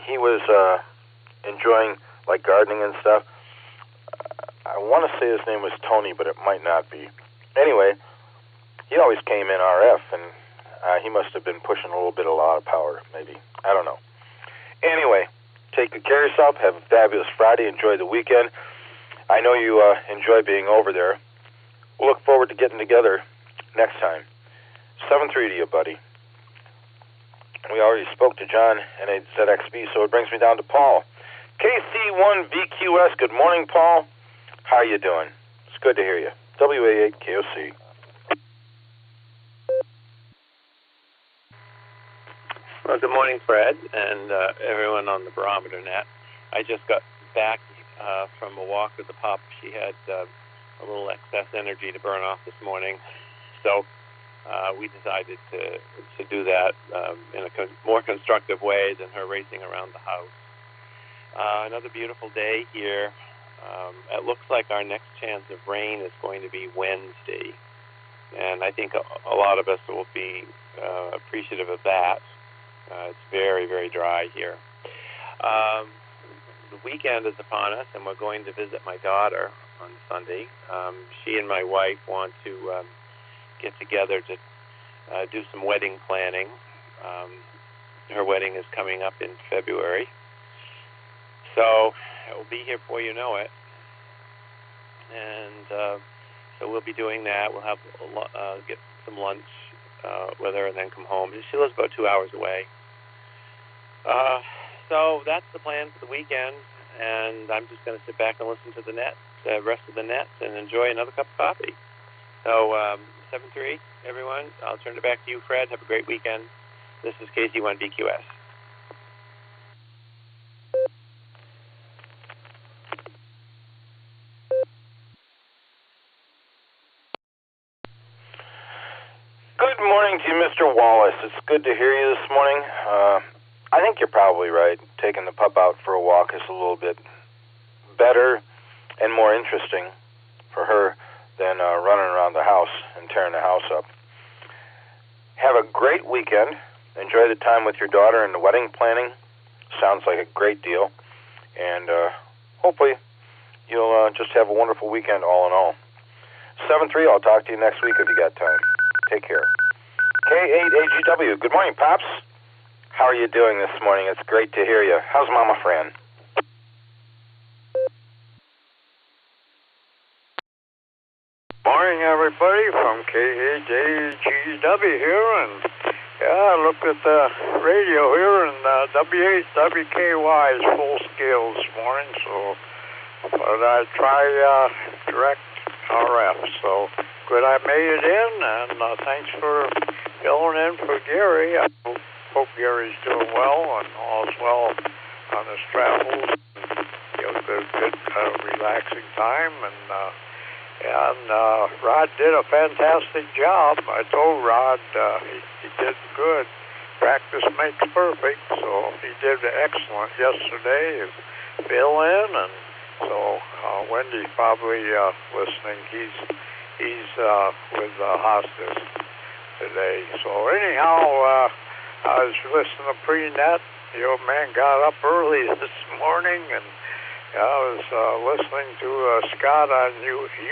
he was enjoying like gardening and stuff. I want to say his name was Tony, but it might not be. Anyway, he always came in RF, and he must have been pushing a lot of power, maybe. I don't know. Anyway, take good care of yourself. Have a fabulous Friday. Enjoy the weekend. I know you enjoy being over there. We'll look forward to getting together next time. 7-3 to you, buddy. We already spoke to John and a ZXB, so it brings me down to Paul. KC1VQS, good morning, Paul. How are you doing? It's good to hear you. WA8KOC. Well, good morning, Fred, and everyone on the Barometer Net. I just got back from a walk with the pup. She had a little excess energy to burn off this morning, so we decided to do that in a more constructive way than her racing around the house. Another beautiful day here. It looks like our next chance of rain is going to be Wednesday, and I think a lot of us will be appreciative of that. It's very, very dry here. The weekend is upon us, and we're going to visit my daughter on Sunday. She and my wife want to get together to do some wedding planning. Her wedding is coming up in February. So it will be here before you know it. And so we'll be doing that. We'll have get some lunch with her and then come home. She lives about 2 hours away. So that's the plan for the weekend, and I'm just going to sit back and listen to the rest of the nets, and enjoy another cup of coffee. So 7-3, everyone. I'll turn it back to you, Fred. Have a great weekend. This is KC1BQS. Good morning to you, Mr. Wallace. It's good to hear you this morning. I think you're probably right. Taking the pup out for a walk is a little bit better and more interesting for her than running around the house and tearing the house up. Have a great weekend. Enjoy the time with your daughter and the wedding planning. Sounds like a great deal. And hopefully you'll just have a wonderful weekend all in all. 7-3, I'll talk to you next week if you got time. Take care. K8AGW, good morning, Pops. How are you doing this morning? It's great to hear you. How's Mama Fran? Morning, everybody, from K8AGW here, and I looked at the radio here, and W8WKY is full scale this morning, so but I try direct RF, so good I made it in, and thanks for filling in for Gary. I hope Gary's doing well and all's well on his travels. Good relaxing time, and Rod did a fantastic job. I told Rod he did good. Practice makes perfect, so he did excellent yesterday. Fill in, and so Wendy's probably listening. He's with hospice today. So anyhow, I was listening to Pre-Net. The old man got up early this morning, and I was listening to Scott on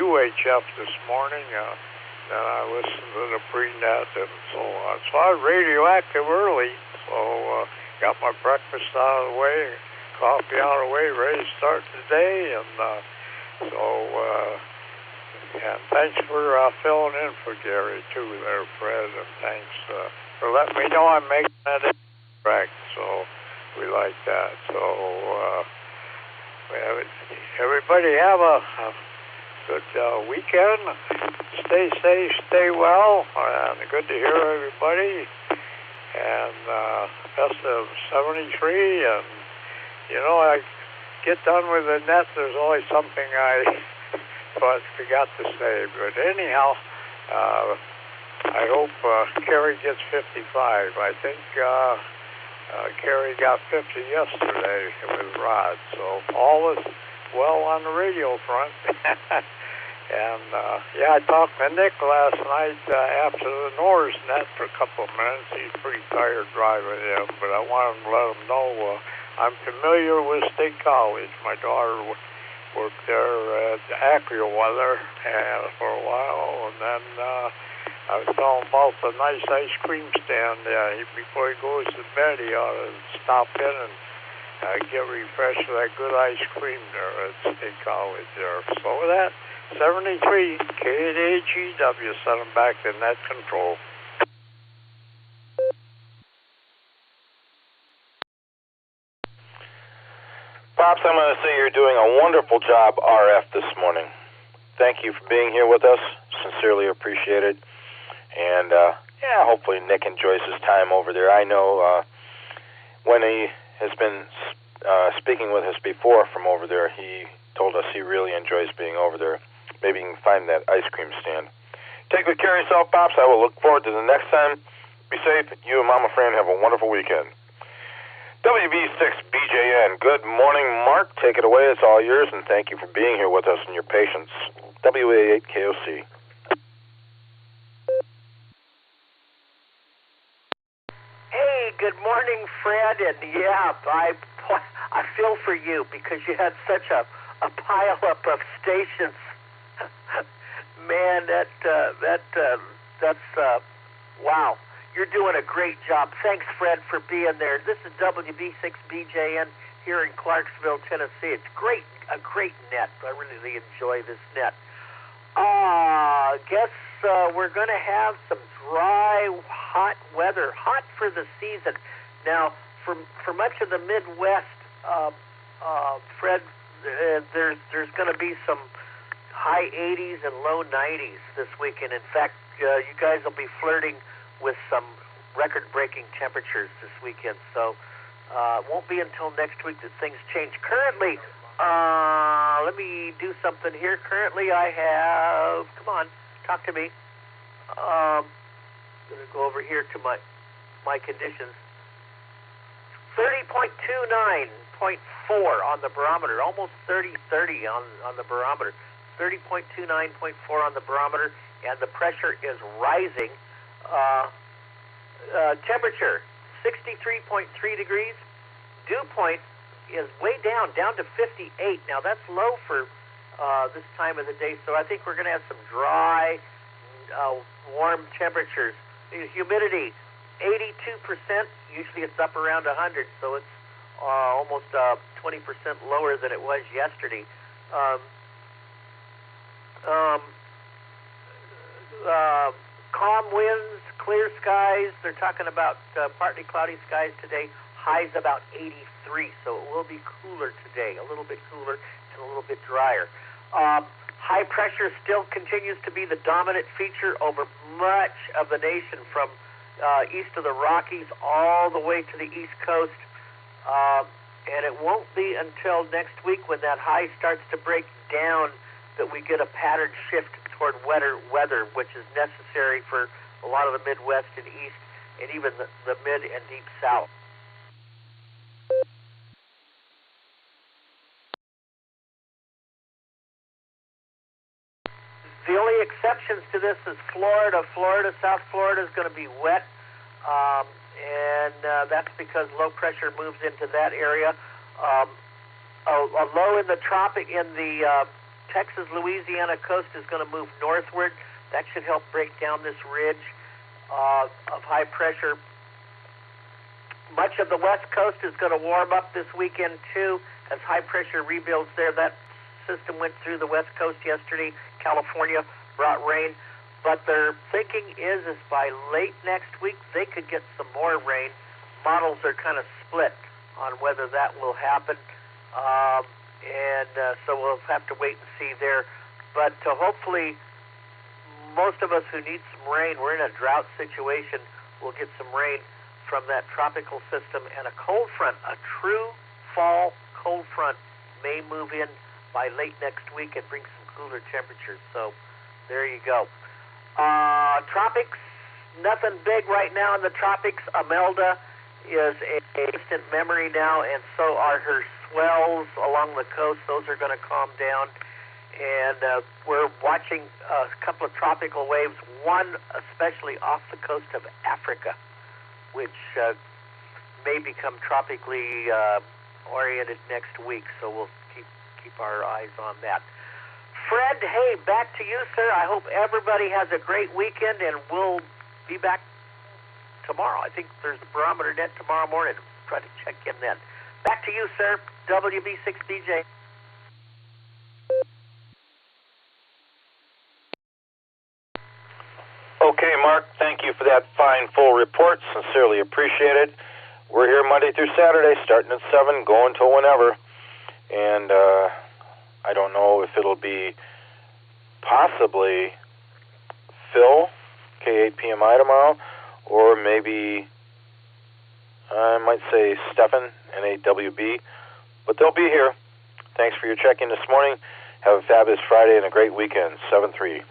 UHF this morning. Then I listened to the Pre-Net and so on. So I was radioactive early, so got my breakfast out of the way, coffee out of the way, ready to start the day. And and thanks for filling in for Gary, too, there, Fred. And thanks for letting me know I'm making that correct. So we like that. So everybody have a good weekend. Stay safe, stay well, and good to hear everybody. And best of 73. And, I get done with the net, there's always something I forgot to say. But anyhow, I hope Kerry gets 55. I think Kerry got 50 yesterday with Rod. So all is well on the radio front. And, I talked to Nick last night after the Norse net for a couple of minutes. He's pretty tired driving him, but I wanted to let him know I'm familiar with State College. My daughter worked there at AccuWeather for a while, and then I was telling him about the nice ice cream stand. Before he goes to bed, he ought to stop in and get refreshed with that good ice cream there at State College there. So with that, 73 KAGW, send them back to net control. Pops, I'm going to say you're doing a wonderful job RF this morning. Thank you for being here with us. Sincerely appreciate it. And, hopefully Nick enjoys his time over there. I know when he has been speaking with us before from over there, he told us he really enjoys being over there. Maybe you can find that ice cream stand. Take good care of yourself, Pops. I will look forward to the next time. Be safe. You and Mama Fran have a wonderful weekend. WB6BJN, good morning, Mark. Take it away. It's all yours, and thank you for being here with us and your patience. WA8KOC. Hey, good morning, Fred. And I feel for you because you had such a pileup of stations. Man, that's wow. You're doing a great job. Thanks, Fred, for being there. This is WB6BJN here in Clarksville, Tennessee. It's a great net. I really enjoy this net. Guess we're going to have some dry, hot weather. Hot for the season. Now, for much of the Midwest, Fred, there's going to be some high 80s and low 90s this weekend. In fact, you guys will be flirting with some record-breaking temperatures this weekend. So it won't be until next week that things change. Currently, let me do something here. Currently, I have, come on, talk to me. I'm going to go over here to my conditions. 30.29.4 on the barometer, almost 30 on the barometer. 30.29.4 on the barometer, and the pressure is rising. Temperature, 63.3 degrees. Dew point is way down to 58. Now, that's low for this time of the day, so I think we're going to have some dry, warm temperatures. Humidity, 82%. Usually it's up around 100, so it's almost 20% lower than it was yesterday. Calm winds, clear skies. They're talking about partly cloudy skies today. Highs about 83, so it will be cooler today, a little bit cooler and a little bit drier. High pressure still continues to be the dominant feature over much of the nation from east of the Rockies all the way to the East Coast. And it won't be until next week when that high starts to break down that we get a pattern shift toward wetter weather, which is necessary for a lot of the Midwest and East, and even the Mid and Deep South. The only exceptions to this is Florida. South Florida is going to be wet, and that's because low pressure moves into that area. A low in the Texas, Louisiana coast is going to move northward. That should help break down this ridge of high pressure. Much of the west coast is going to warm up this weekend too as high pressure rebuilds there. That system went through the west coast yesterday. California brought rain, but their thinking is by late next week they could get some more rain. Models are kind of split on whether that will happen, so we'll have to wait and see there. But hopefully most of us who need some rain, we're in a drought situation, we'll get some rain from that tropical system, and a cold front, a true fall cold front, may move in by late next week and bring some cooler temperatures. So there you go. Tropics, nothing big right now in the tropics. Imelda is a distant memory now, and so are her swells along the coast. Those are going to calm down. And we're watching a couple of tropical waves, one especially off the coast of Africa, which may become tropically oriented next week. So we'll keep our eyes on that. Fred, hey, back to you, sir. I hope everybody has a great weekend, and we'll be back tomorrow. I think there's the Barometer Net tomorrow morning. Try to check in then. Back to you, sir. WB6BJ. Okay, Mark, thank you for that fine, full report. Sincerely appreciated. We're here Monday through Saturday, starting at 7, going till whenever. And I don't know if it'll be possibly Phil, K8PMI tomorrow, or maybe I might say Stefan, NAWB, but they'll be here. Thanks for your check-in this morning. Have a fabulous Friday and a great weekend. 7-3.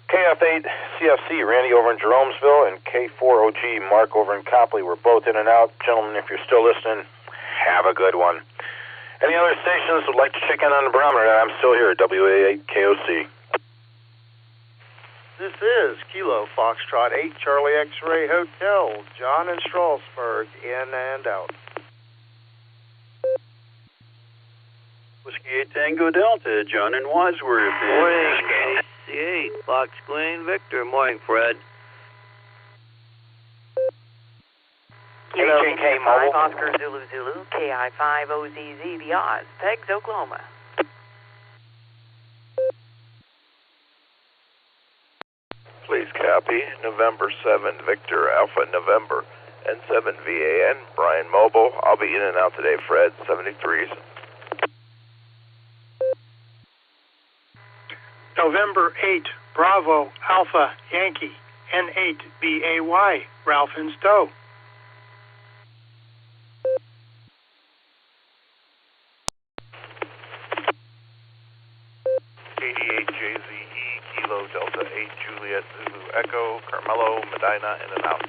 KF8 CFC, Randy over in Jeromesville, and K4OG, Mark over in Copley. We're both in and out. Gentlemen, if you're still listening, have a good one. Any other stations would like to check in on the barometer? I'm still here at WA8KOC. This is Kilo Foxtrot 8 Charlie X-Ray Hotel, John in Strasburg, in and out. Whiskey 8 Tango Delta, John in Wadsworth. Morning, KC8, Fox Queen Victor. Morning, Fred. HNK 5 Oscar Zulu Zulu, KI5 OZZ, The Oz, Pegs, Oklahoma. Please copy. November 7, Victor Alpha November, N7 VAN, Brian Mobile. I'll be in and out today, Fred, 73s. November 8, Bravo Alpha Yankee, N8 BAY, Ralph and Stowe. Kilo Delta 8 Juliet Zulu Echo Carmelo Medina in and out.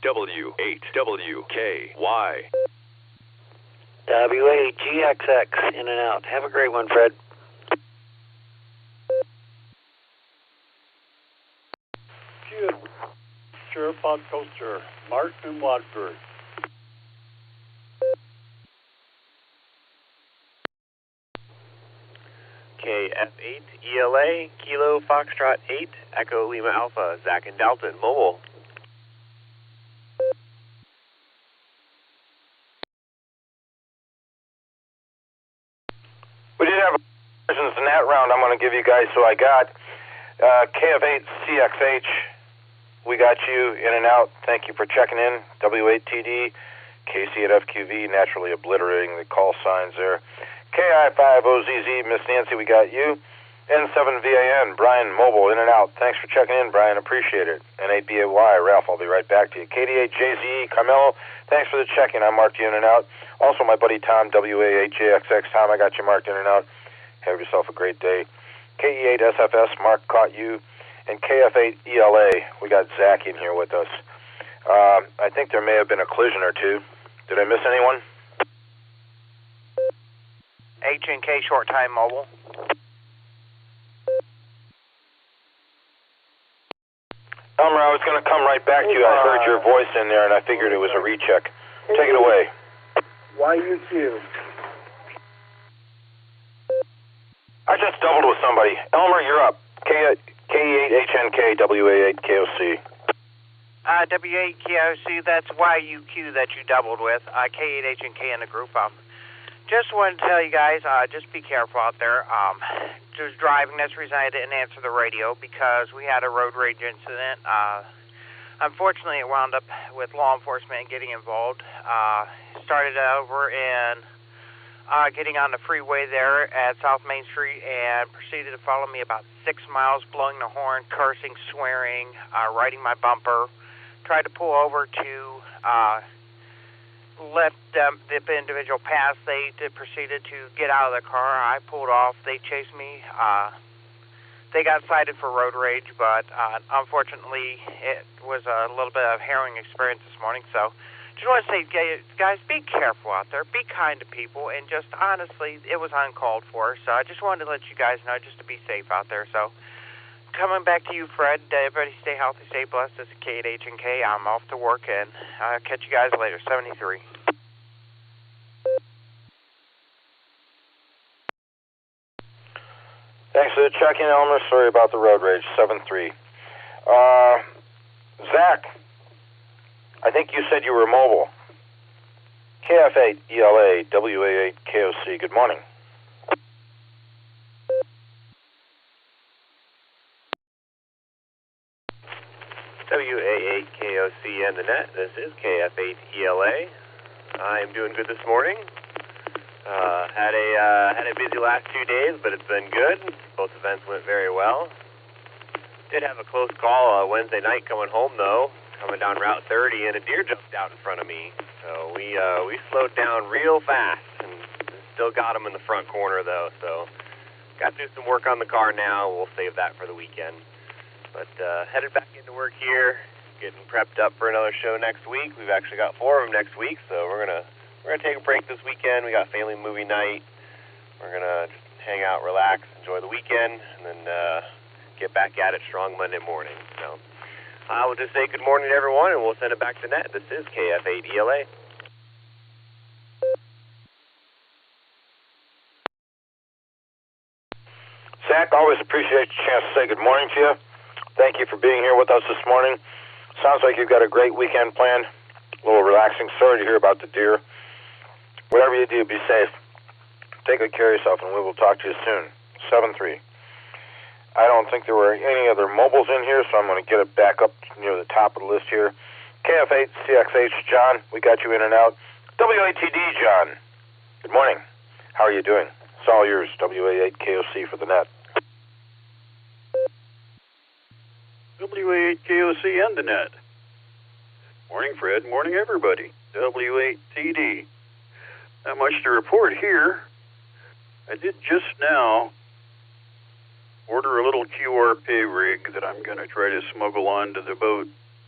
W8WKY. W8GXX in and out. Have a great one, Fred. Good. Sherpod Coaster, Martin Wadsworth. KF8 ELA, Kilo Foxtrot 8, Echo Lima Alpha, Zach and Dalton, Mobile. We did have versions in that round. I'm going to give you guys who I got. KF8 CXH, we got you in and out. Thank you for checking in. W8TD, KC8FQV, naturally obliterating the call signs there. KI5OZZ, Miss Nancy, we got you. N7VAN, Brian Mobile, in and out. Thanks for checking in, Brian. Appreciate it. N8BAY, Ralph, I'll be right back to you. KD8JZE, Carmelo, thanks for the check-in. I marked you in and out. Also, my buddy Tom, WA8JXX. Tom, I got you marked in and out. Have yourself a great day. KE8SFS, Mark caught you. And KF8ELA, we got Zach in here with us. I think there may have been a collision or two. Did I miss anyone? H&K Short Time Mobile. Elmer, I was going to come right back to you. I heard your voice in there, and I figured it was a recheck. Take it away. YUQ. I just doubled with somebody. Elmer, you're up. KE8HNK, WA8KOC. W8KOC, that's YUQ that you doubled with. K8HNK in the group. Just wanted to tell you guys, just be careful out there. Just driving, that's the reason I didn't answer the radio, because we had a road rage incident. Unfortunately, it wound up with law enforcement getting involved. Started over in getting on the freeway there at South Main Street and proceeded to follow me about 6 miles, blowing the horn, cursing, swearing, riding my bumper. Tried to pull over to let the individual pass. They proceeded to get out of the car. I pulled off. They chased me. They got cited for road rage, but unfortunately, it was a little bit of a harrowing experience this morning. So just want to say, guys, be careful out there. Be kind to people. And just honestly, it was uncalled for. So I just wanted to let you guys know just to be safe out there. So coming back to you, Fred. Everybody stay healthy, stay blessed. This is K8H&K. I'm off to work, and I'll catch you guys later. 73. Thanks for the check-in, Elmer. Sorry about the road rage. 7-3. Zach, I think you said you were mobile. KF8ELA, WA8KOC. Good morning. WA8KOC and the net. This is KF8ELA. I'm doing good this morning. Had a busy last 2 days, but it's been good. Both events went very well. Did have a close call Wednesday night coming home, though. Coming down Route 30, and a deer jumped out in front of me. So we slowed down real fast, and still got him in the front corner, though. So got to do some work on the car now. We'll save that for the weekend. But headed back into work here, getting prepped up for another show next week. We've actually got 4 of them next week, so we're gonna take a break this weekend. We got family movie night. We're gonna just hang out, relax, enjoy the weekend, and then get back at it strong Monday morning. So I will just say good morning to everyone, and we'll send it back to net. This is KF8ELA. Zach, always appreciate the chance to say good morning to you. Thank you for being here with us this morning. Sounds like you've got a great weekend planned. A little relaxing. Sorry to hear about the deer. Whatever you do, be safe. Take good care of yourself, and we will talk to you soon. 7-3. I don't think there were any other mobiles in here, so I'm going to get it back up near the top of the list here. KF8CXH, John, we got you in and out. WATD, John. Good morning. How are you doing? It's all yours. WA8KOC for the net. WA8KOC and the net. Morning, Fred. Morning, everybody. W8TD. Not much to report here. I did just now order a little QR pay rig that I'm going to try to smuggle onto the boat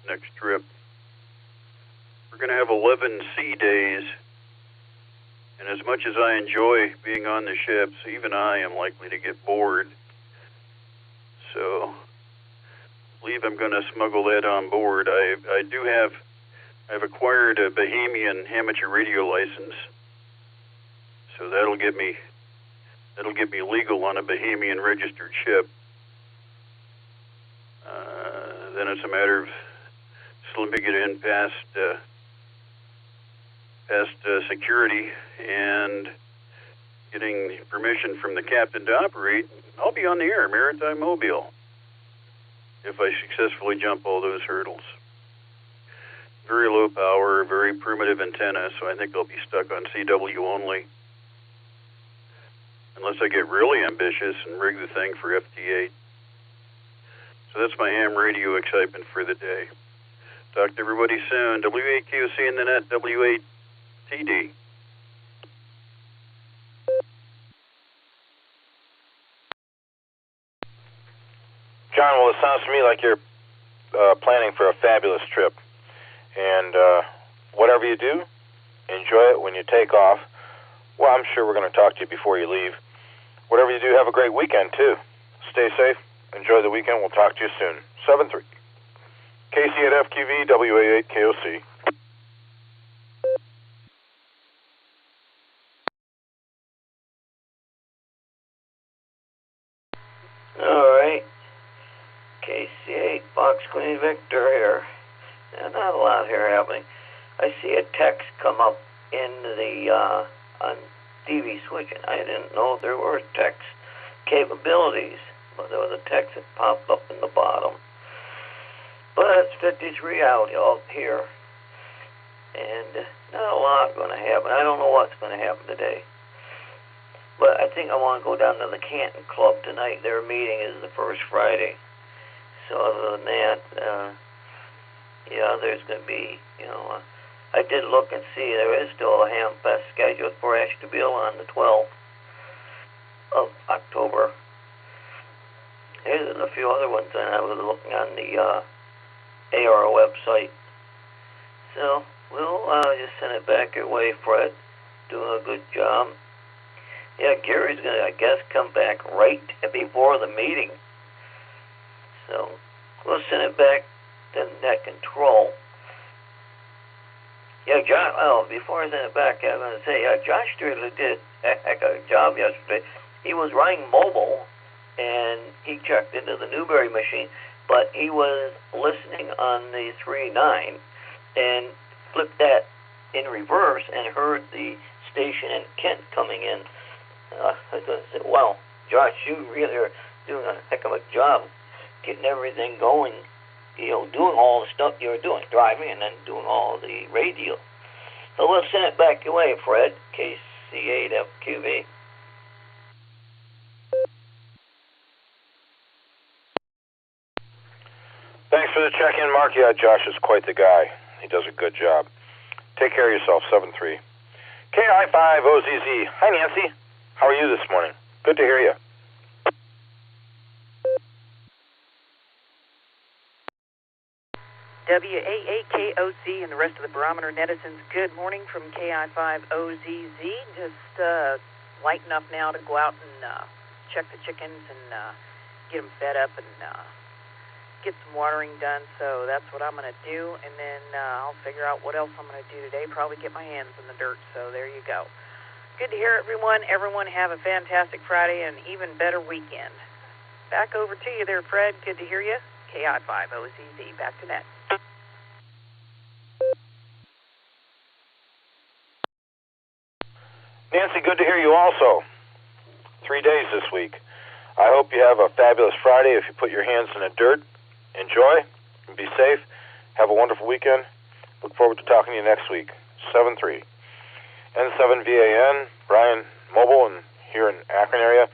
next trip. We're going to have 11 sea days, and as much as I enjoy being on the ships, even I am likely to get bored. So I believe I'm going to smuggle that on board. I've acquired a Bahamian amateur radio license, so that'll get me legal on a Bahamian registered ship. Then it's a matter of slipping it in past security and getting permission from the captain to operate. I'll be on the air, Maritime Mobile, if I successfully jump all those hurdles. Very low power, very primitive antenna, so I think I'll be stuck on CW only. unless I get really ambitious and rig the thing for FT8. So that's my ham radio excitement for the day. Talk to everybody soon. W8KOC in the net, W8TD. John, well, it sounds to me like you're planning for a fabulous trip. And whatever you do, enjoy it when you take off. Well, I'm sure we're going to talk to you before you leave. Whatever you do, have a great weekend, too. Stay safe. Enjoy the weekend. We'll talk to you soon. 7-3. KC at FQV, WA8KOC. All right. KC8, Fox Queen Victor here. Not a lot here happening. I see a text come up in the on TV switching. I didn't know there were text capabilities, but there was a text that popped up in the bottom. But it's 53 out here, and not a lot going to happen. I don't know what's going to happen today. But I think I want to go down to the Canton Club tonight. Their meeting is the first Friday. So other than that, there's going to be, I did look and see there is still a Ham Fest scheduled for Ashtabula on the 12th of October. There's a few other ones, and I was looking on the AR website. So we'll just send it back your way, Fred. Doing a good job. Yeah, Gary's going to, I guess, come back right before the meeting. So we'll send it back to net control. Yeah, John, before I send it back, I was going to say, Josh Strickler did a heck of a job yesterday. He was running mobile, and he checked into the Newberry machine, but he was listening on the 3.9 and flipped that in reverse and heard the station in Kent coming in. I was going to say, wow, Josh, you really are doing a heck of a job getting everything going, doing all the stuff you're doing, driving and then doing all the radio. So we'll send it back your way, Fred, KC8FQV. Thanks for the check-in, Mark. Yeah, Josh is quite the guy. He does a good job. Take care of yourself, 7-3. KI5OZZ. Hi, Nancy. How are you this morning? Good to hear you. WA8KOC and the rest of the Barometer netizens, good morning from KI5OZZ. Just light enough now to go out and check the chickens and get them fed up and get some watering done. So that's what I'm going to do, and then I'll figure out what else I'm going to do today. Probably get my hands in the dirt, so there you go. Good to hear everyone. Everyone have a fantastic Friday and even better weekend. Back over to you there, Fred. Good to hear you. KI5OZZ, back to net. Nancy, good to hear you also. 3 days this week. I hope you have a fabulous Friday. If you put your hands in the dirt, enjoy and be safe. Have a wonderful weekend. Look forward to talking to you next week. 7-3. N7VAN, Brian Mobile, and here in Akron area.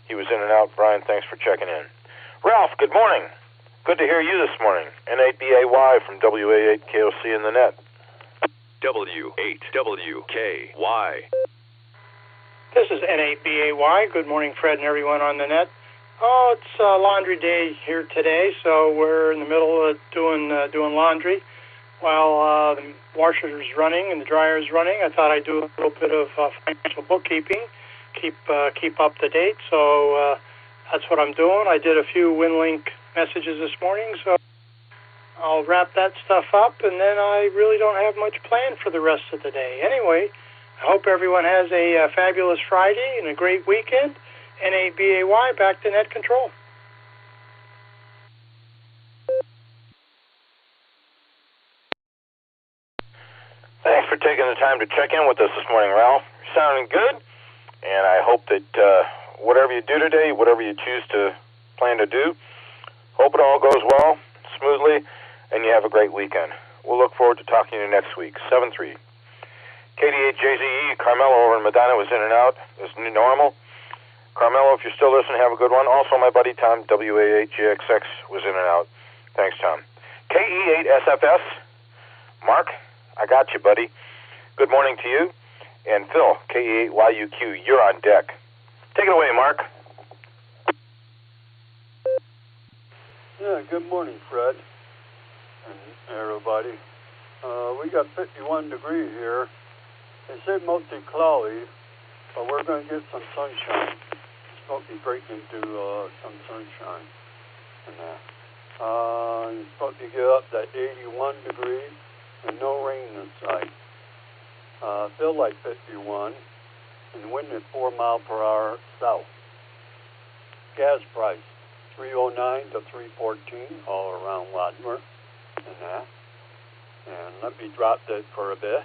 He was in and out. Brian, thanks for checking in. Ralph, good morning. Good to hear you this morning. N8BAY from WA8KOC in the net. W8WKY. This is N8BAY. Good morning, Fred and everyone on the net. Oh, it's laundry day here today, so we're in the middle of doing laundry while the washer is running and the dryer is running. I thought I'd do a little bit of financial bookkeeping, keep up to date. So that's what I'm doing. I did a few WinLink messages this morning, so I'll wrap that stuff up, and then I really don't have much planned for the rest of the day. Anyway, I hope everyone has a fabulous Friday and a great weekend. N8BAY, back to net control. Thanks for taking the time to check in with us this morning, Ralph. You're sounding good, and I hope that whatever you do today, whatever you choose to plan to do, hope it all goes well, smoothly, and you have a great weekend. We'll look forward to talking to you next week. 7-3. KD8JZE, Carmelo over in Medina was in and out. It was new normal. Carmelo, if you're still listening, have a good one. Also, my buddy Tom, WA8GXX, was in and out. Thanks, Tom. KE8SFS, Mark, I got you, buddy. Good morning to you. And Phil, KE8YUQ, you're on deck. Take it away, Mark. Yeah, good morning, Fred, and everybody. We got 51 degrees here. They said mostly cloudy, but we're going to get some sunshine. It's supposed to be breaking into some sunshine. And it's supposed to get up to 81 degrees and no rain in sight. Feel like 51, and the wind is 4 miles per hour south. Gas price, 309 to 314 all around Wadsworth and that. And let me drop that for a bit.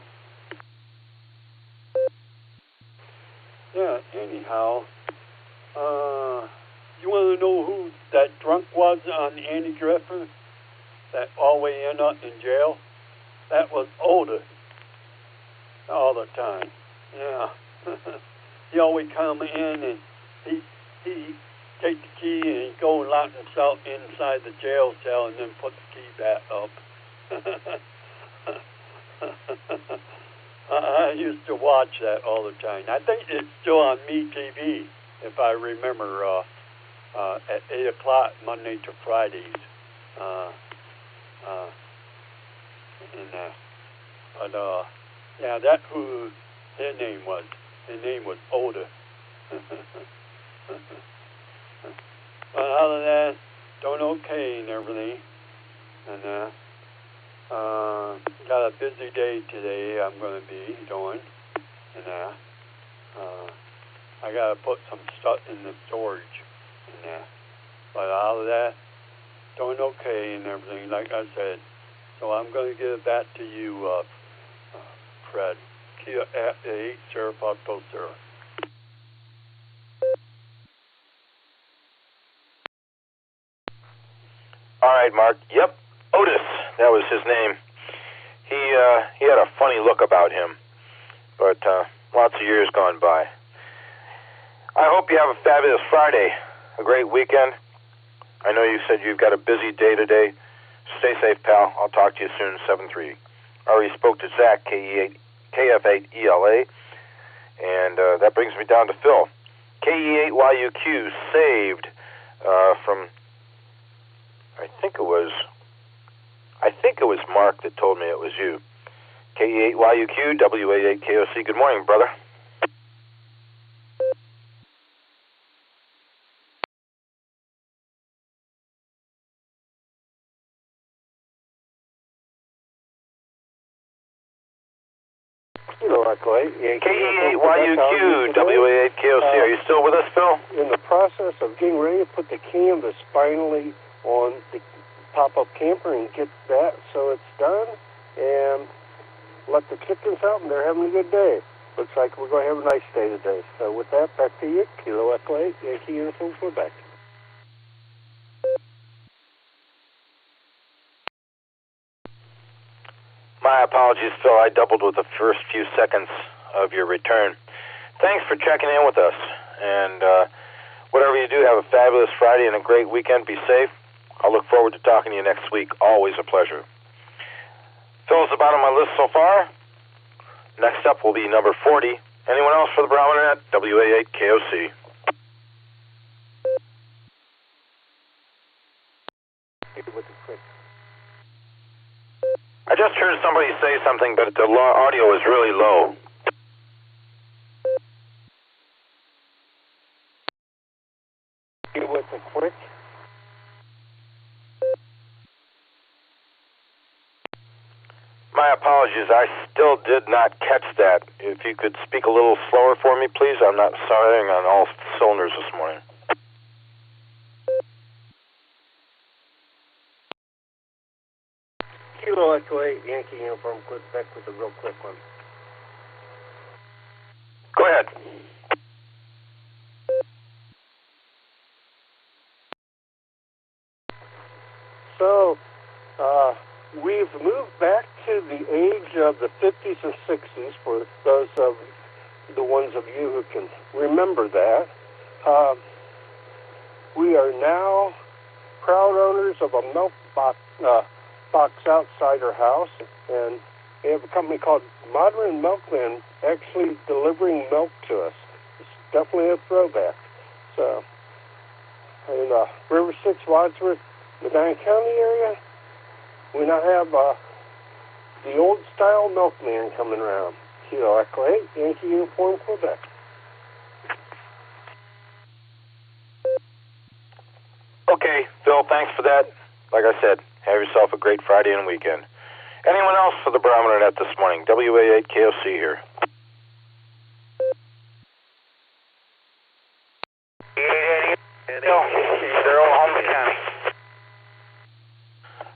Yeah, anyhow, you want to know who that drunk was on Andy Griffin that all the way ended up in jail? That was Otis all the time. Yeah. He always come in and he take the key and he go and lock himself inside the jail cell and then put the key back up. I used to watch that all the time. I think it's still on MeTV, if I remember, at 8 o'clock Monday to Fridays. Yeah, that's who his name was. His name was Oda. But other than that, doing okay and everything. And got a busy day today I'm going to be doing. And I got to put some stuff in the storage. And but out of that, doing okay and everything, like I said. So I'm going to give it back to you, Fred. Kia at 8, Sarah Pop Sarah. All right, Mark. Yep, Otis. That was his name. He had a funny look about him, but lots of years gone by. I hope you have a fabulous Friday, a great weekend. I know you said you've got a busy day today. Stay safe, pal. I'll talk to you soon, 7-3. Already spoke to Zach, KF8ELA, and that brings me down to Phil. KE8YUQ saved from, I think it was Mark that told me it was you. KE8YUQ, WA8KOC. Good morning, brother. KE8YUQ, WA8KOC. Are you still with us, Phil? In the process of getting ready to put the canvas finally on the pop-up camper and get that so it's done and let the chickens out and they're having a good day. Looks like we're going to have a nice day today. So with that, back to you. Kilo Echo 8, Yankee Uniform, Quebec. My apologies, Phil. I doubled with the first few seconds of your return. Thanks for checking in with us. And whatever you do, have a fabulous Friday and a great weekend. Be safe. I'll look forward to talking to you next week. Always a pleasure. Phil's the bottom of my list so far. Next up will be number 40. Anyone else for the Barometer Net? WA8KOC. I just heard somebody say something, but the audio is really low. With the quick. My apologies. I still did not catch that. If you could speak a little slower for me, please. I'm not firing on all cylinders this morning. Kilo Echo 8, Yankee Uniform, Quebec with a real quick one. Go ahead. So, we've moved back to the age of the 50s and 60s for those of the ones of you who can remember that. We are now proud owners of a milk box outside our house, and we have a company called Modern Milkman actually delivering milk to us. It's definitely a throwback. So, in River 6, Wadsworth, Medina County area, we now have the old-style milkman coming around. Kilo Echo 8, Yankee Uniform, Quebec. Okay, Phil, thanks for that. Like I said, have yourself a great Friday and weekend. Anyone else for the Barometer Net this morning? WA8KOC here.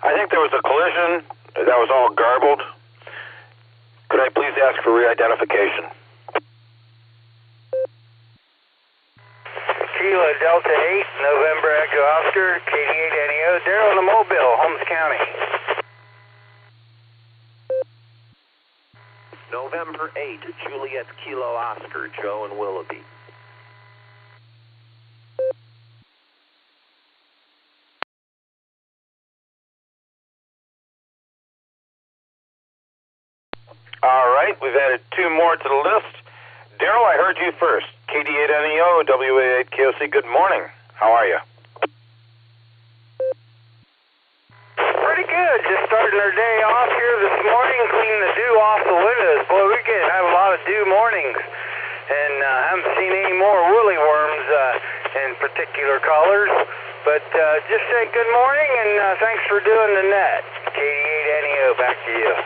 I think there was a collision that was all garbled. Could I please ask for re-identification? Kilo Delta 8, November Echo Oscar, KD8NEO, Daryl in the Mobile, Holmes County. November 8, Juliet Kilo Oscar, Joe and Willoughby. All right, we've added 2 more to the list. Daryl, I heard you first. KD8NEO, WA8KOC, good morning. How are you? Pretty good. Just starting our day off here this morning, cleaning the dew off the windows. Boy, we can have a lot of dew mornings. And I haven't seen any more woolly worms in particular colors. But just say good morning and thanks for doing the net. KD8NEO, back to you.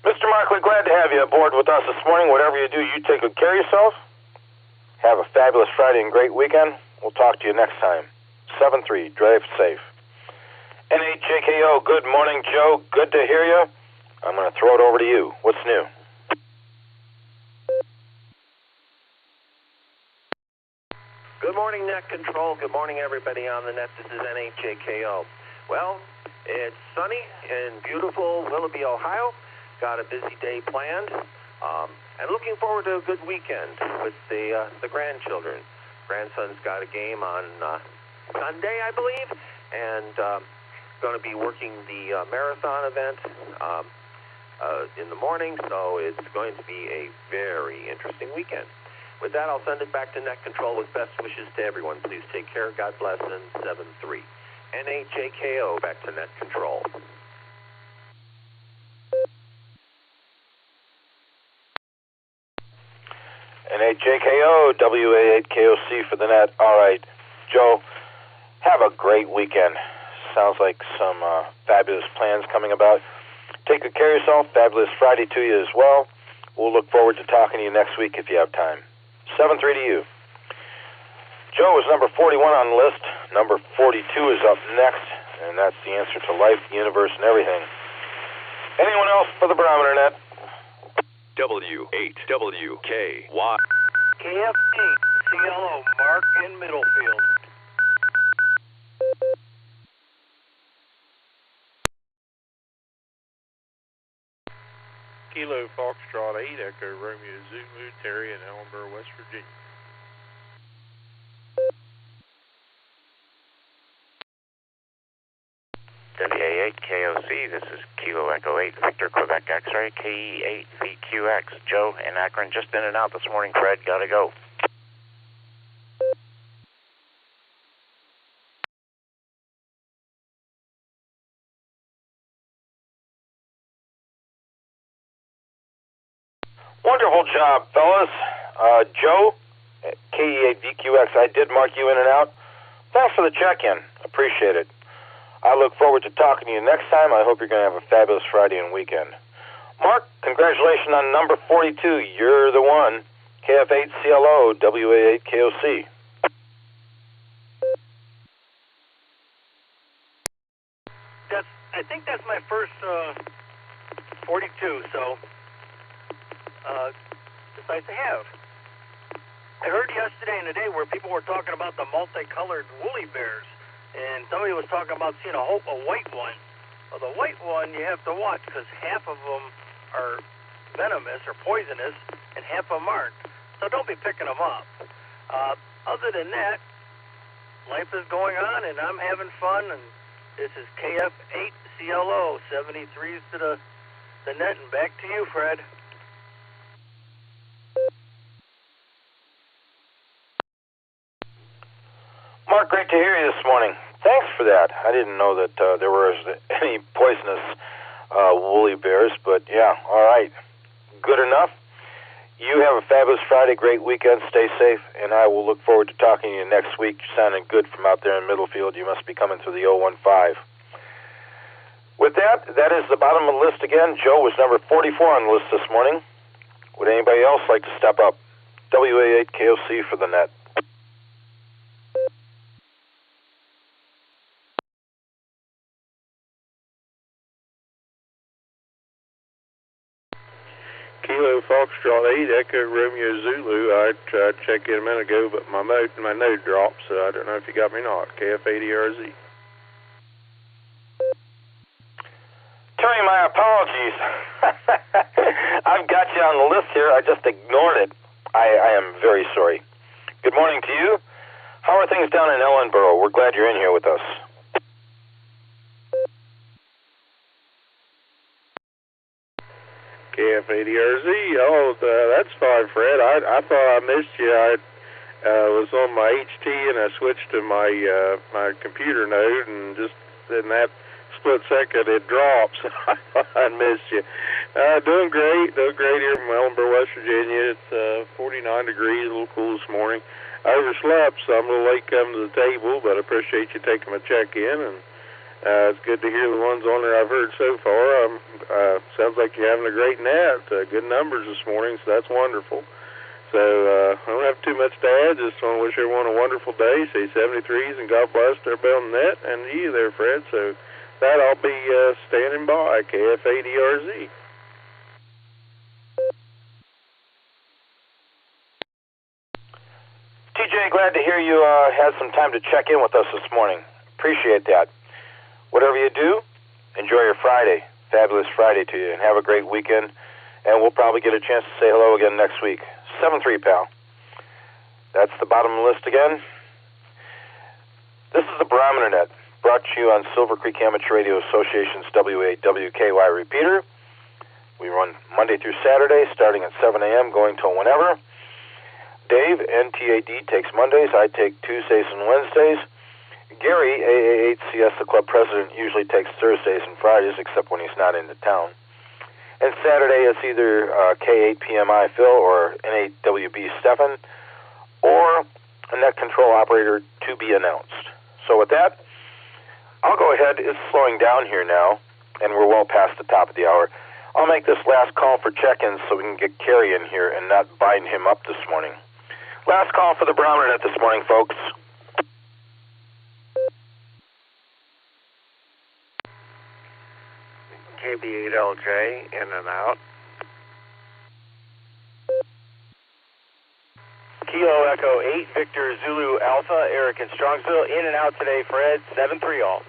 Mr. Markley, glad to have you aboard with us this morning. Whatever you do, you take good care of yourself. Have a fabulous Friday and great weekend. We'll talk to you next time. 7-3, drive safe. NHJKO, good morning, Joe. Good to hear you. I'm going to throw it over to you. What's new? Good morning, Net Control. Good morning, everybody on the net. This is NHJKO. Well, it's sunny in beautiful Willoughby, Ohio. Got a busy day planned, and looking forward to a good weekend with the grandchildren. Grandson's got a game on Sunday, I believe, and going to be working the marathon event in the morning, so it's going to be a very interesting weekend. With that, I'll send it back to Net Control with best wishes to everyone. Please take care. God bless, and 7-3. NHJKO, back to Net Control. NHJKO, WA8KOC for the net. All right, Joe, have a great weekend. Sounds like some fabulous plans coming about. Take good care of yourself. Fabulous Friday to you as well. We'll look forward to talking to you next week if you have time. 7-3 to you. Joe is number 41 on the list. Number 42 is up next, and that's the answer to life, the universe, and everything. Anyone else for the Barometer Net? W8WKY. KF8, CLO, Mark in Middlefield. Kilo Foxtrot 8, Echo Romeo Zulu, Terry in Ellenboro, West Virginia. WA8KOC, this is Kilo Echo 8, Victor Quebec X-Ray, KE8VQX. Joe in Akron, just in and out this morning. Fred, gotta go. Wonderful job, fellas. Joe, KE8VQX, I did mark you in and out. Thanks for the check-in. Appreciate it. I look forward to talking to you next time. I hope you're going to have a fabulous Friday and weekend. Mark, congratulations on number 42. You're the one. KF8CLO, WA8KOC. I think that's my first 42, so it's nice to have. I heard yesterday and today where people were talking about the multicolored woolly bears, and somebody was talking about seeing a white one. Well, the white one you have to watch because half of them are venomous or poisonous, and half of them aren't. So don't be picking them up. Other than that, life is going on, and I'm having fun. And this is KF8CLO 73s to the net, and back to you, Fred. Mark, great to hear you this morning. Thanks for that. I didn't know that there was any poisonous woolly bears, but yeah, all right. Good enough. You have a fabulous Friday, great weekend, stay safe, and I will look forward to talking to you next week. You sounded good from out there in Middlefield. You must be coming through the 015. With that, that is the bottom of the list again. Joe was number 44 on the list this morning. Would anybody else like to step up? WA8KOC for the net. Kilo Foxtrot 8 Echo Romeo Zulu. I tried to check in a minute ago, but my node dropped, so I don't know if you got me or not. KF80RZ. Terry, my apologies. I've got you on the list here. I just ignored it. I am very sorry. Good morning to you. How are things down in Ellenboro? We're glad you're in here with us. KF80RZ. Oh, that's fine, Fred. I thought I missed you. I was on my HT and I switched to my my computer node, and just in that split second it drops. I thought I missed you. Doing great here from Ellenboro, West Virginia. It's 49 degrees, a little cool this morning. I overslept, so I'm a little late coming to the table, but I appreciate you taking my check-in, and it's good to hear the ones on there I've heard so far. Sounds like you're having a great net. Good numbers this morning, so that's wonderful. So I don't have too much to add. Just want to wish everyone a wonderful day. Say 73s, and God bless everybody on the net, and you there, Fred. So that I'll be standing by. KF80RZ. TJ, glad to hear you had some time to check in with us this morning. Appreciate that. Whatever you do, enjoy your Friday. Fabulous Friday to you, and have a great weekend. And we'll probably get a chance to say hello again next week. 7-3, pal. That's the bottom of the list again. This is the Barometer Net, brought to you on Silvercreek Amateur Radio Association's WAWKY repeater. We run Monday through Saturday, starting at 7 a.m., going till whenever. Dave, NTAD, takes Mondays. I take Tuesdays and Wednesdays. Gary, AA8CS, the club president, usually takes Thursdays and Fridays, except when he's not into town. And Saturday it's either K8PMI Phil or N8WB Stefan, or a net control operator to be announced. So with that, I'll go ahead. It's slowing down here now, and we're well past the top of the hour. I'll make this last call for check-ins so we can get Kerry in here and not bind him up this morning. Last call for the Barometer Net this morning, folks. KB8LJ, in and out. Kilo Echo 8, Victor Zulu Alpha, Eric in Strongsville, in and out today, Fred, 7-3 all.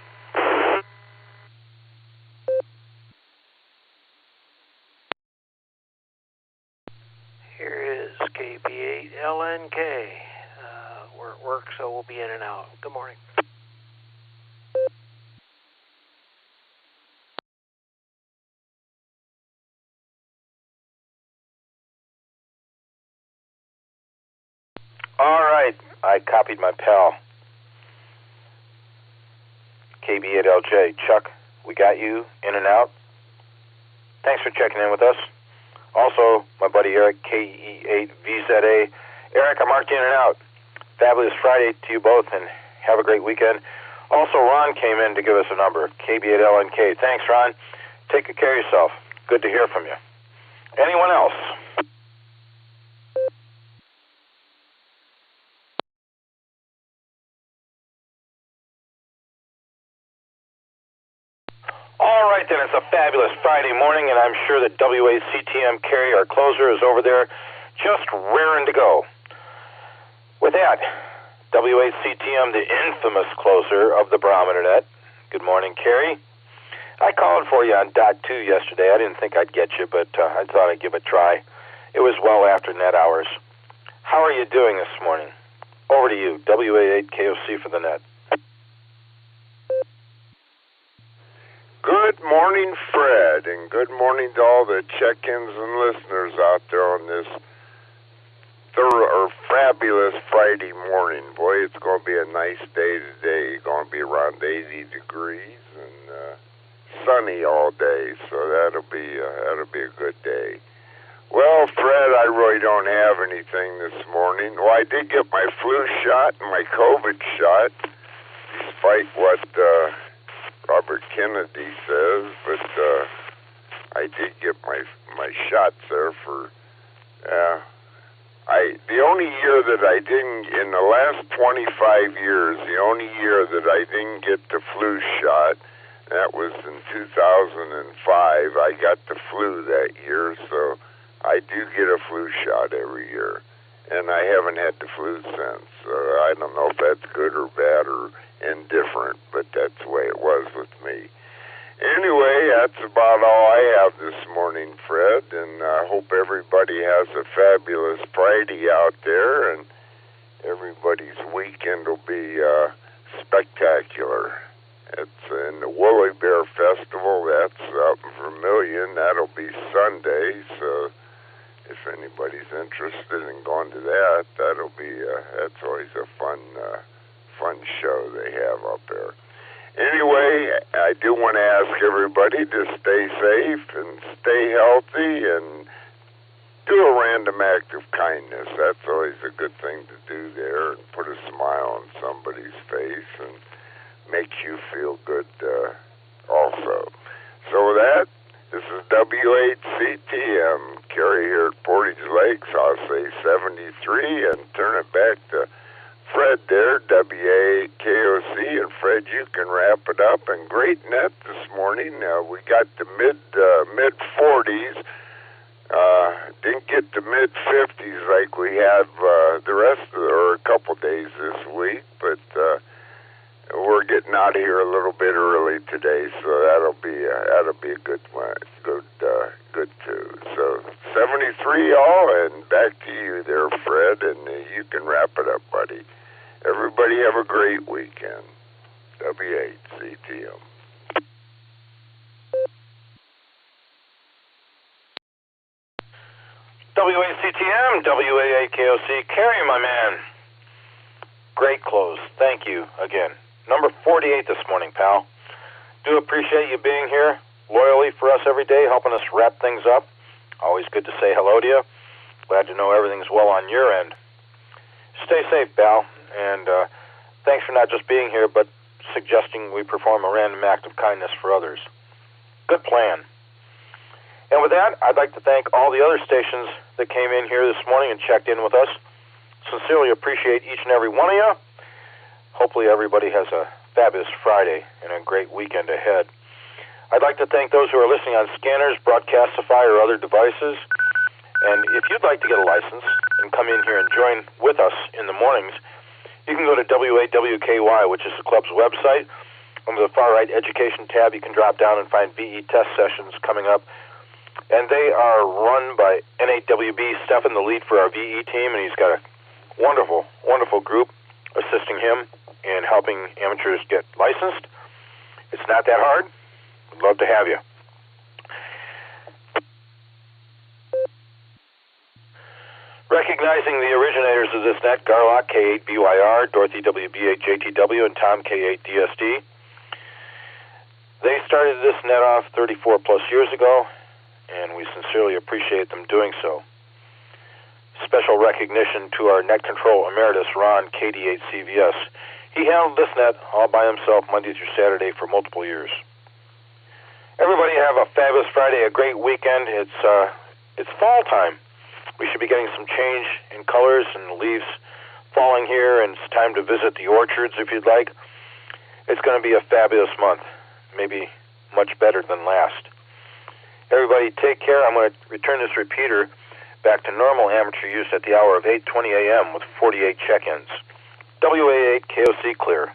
Here is KB8LNK. We're at work, so we'll be in and out. Good morning. All right, I copied my pal. KB8LJ. Chuck, we got you in and out. Thanks for checking in with us. Also, my buddy Eric, KE8VZA. Eric, I marked you in and out. Fabulous Friday to you both, and have a great weekend. Also, Ron came in to give us a number, KB8LNK. Thanks, Ron. Take good care of yourself. Good to hear from you. Anyone else? All right, then. It's a fabulous Friday morning, and I'm sure that WACTM Carey, our closer, is over there just raring to go. With that, WACTM, the infamous closer of the Barometer Net. Good morning, Carey. I called for you on dot 2 yesterday. I didn't think I'd get you, but I thought I'd give it a try. It was well after net hours. How are you doing this morning? Over to you, WA8KOC for the net. Good morning, Fred, and good morning to all the check-ins and listeners out there on this fabulous Friday morning. Boy, it's going to be a nice day today. It's going to be around 80 degrees and sunny all day, so that'll be a good day. Well, Fred, I really don't have anything this morning. Well, I did get my flu shot and my COVID shot, despite what Robert Kennedy says, but I did get my shots there for, the only year that I didn't, in the last 25 years, the only year that I didn't get the flu shot, that was in 2005. I got the flu that year, so I do get a flu shot every year, and I haven't had the flu since. I don't know if that's good or bad or indifferent, but that's the way it was with me. Anyway, that's about all I have this morning, Fred, and I hope everybody has a fabulous Friday out there, and everybody's weekend will be spectacular. It's in the Woolly Bear Festival. That's out in Vermilion. That'll be Sunday, so if anybody's interested in going to that, that's always a fun show they have up there. Anyway, I do want to ask everybody to stay safe and stay healthy and do a random act of kindness. That's always a good thing to do there, and put a smile on somebody's face and make you feel good also. So with that, this is W8CTM, Kerry here at Portage Lakes. I'll say 73 and turn it back to Fred there, WA8KOC, and Fred, you can wrap it up. And great net this morning. We got the mid 40s. Didn't get the mid 50s like we had the rest of or a couple days this week, but we're getting out of here a little bit early today, so that'll be a good one, good too. So 73 all, and back to you there, Fred, and you can wrap it up, buddy. Everybody have a great weekend. W8CTM. WACTM, WA8KOC, Carry, my man. Great close. Thank you again. Number 48 this morning, pal. Do appreciate you being here loyally for us every day, helping us wrap things up. Always good to say hello to you. Glad to know everything's well on your end. Stay safe, pal, and thanks for not just being here, but suggesting we perform a random act of kindness for others. Good plan. And with that, I'd like to thank all the other stations that came in here this morning and checked in with us. Sincerely appreciate each and every one of you. Hopefully everybody has a fabulous Friday and a great weekend ahead. I'd like to thank those who are listening on scanners, Broadcastify, or other devices. And if you'd like to get a license and come in here and join with us in the mornings, you can go to W8WKY, which is the club's website. Under the far right education tab, you can drop down and find VE test sessions coming up. And they are run by N8WB Stefan, the lead for our VE team, and he's got a wonderful, wonderful group assisting him in helping amateurs get licensed. It's not that hard. We'd love to have you. Recognizing the originators of this net, Garlock K8BYR, Dorothy WB8JTW, and Tom K8DSD. They started this net off 34 plus years ago, and we sincerely appreciate them doing so. Special recognition to our net control emeritus, Ron KD8CVS. He handled this net all by himself Monday through Saturday for multiple years. Everybody have a fabulous Friday, a great weekend. It's fall time. We should be getting some change in colors and leaves falling here, and it's time to visit the orchards if you'd like. It's going to be a fabulous month, maybe much better than last. Everybody take care. I'm going to return this repeater back to normal amateur use at the hour of 8:20 a.m. with 48 check-ins. WA8KOC clear.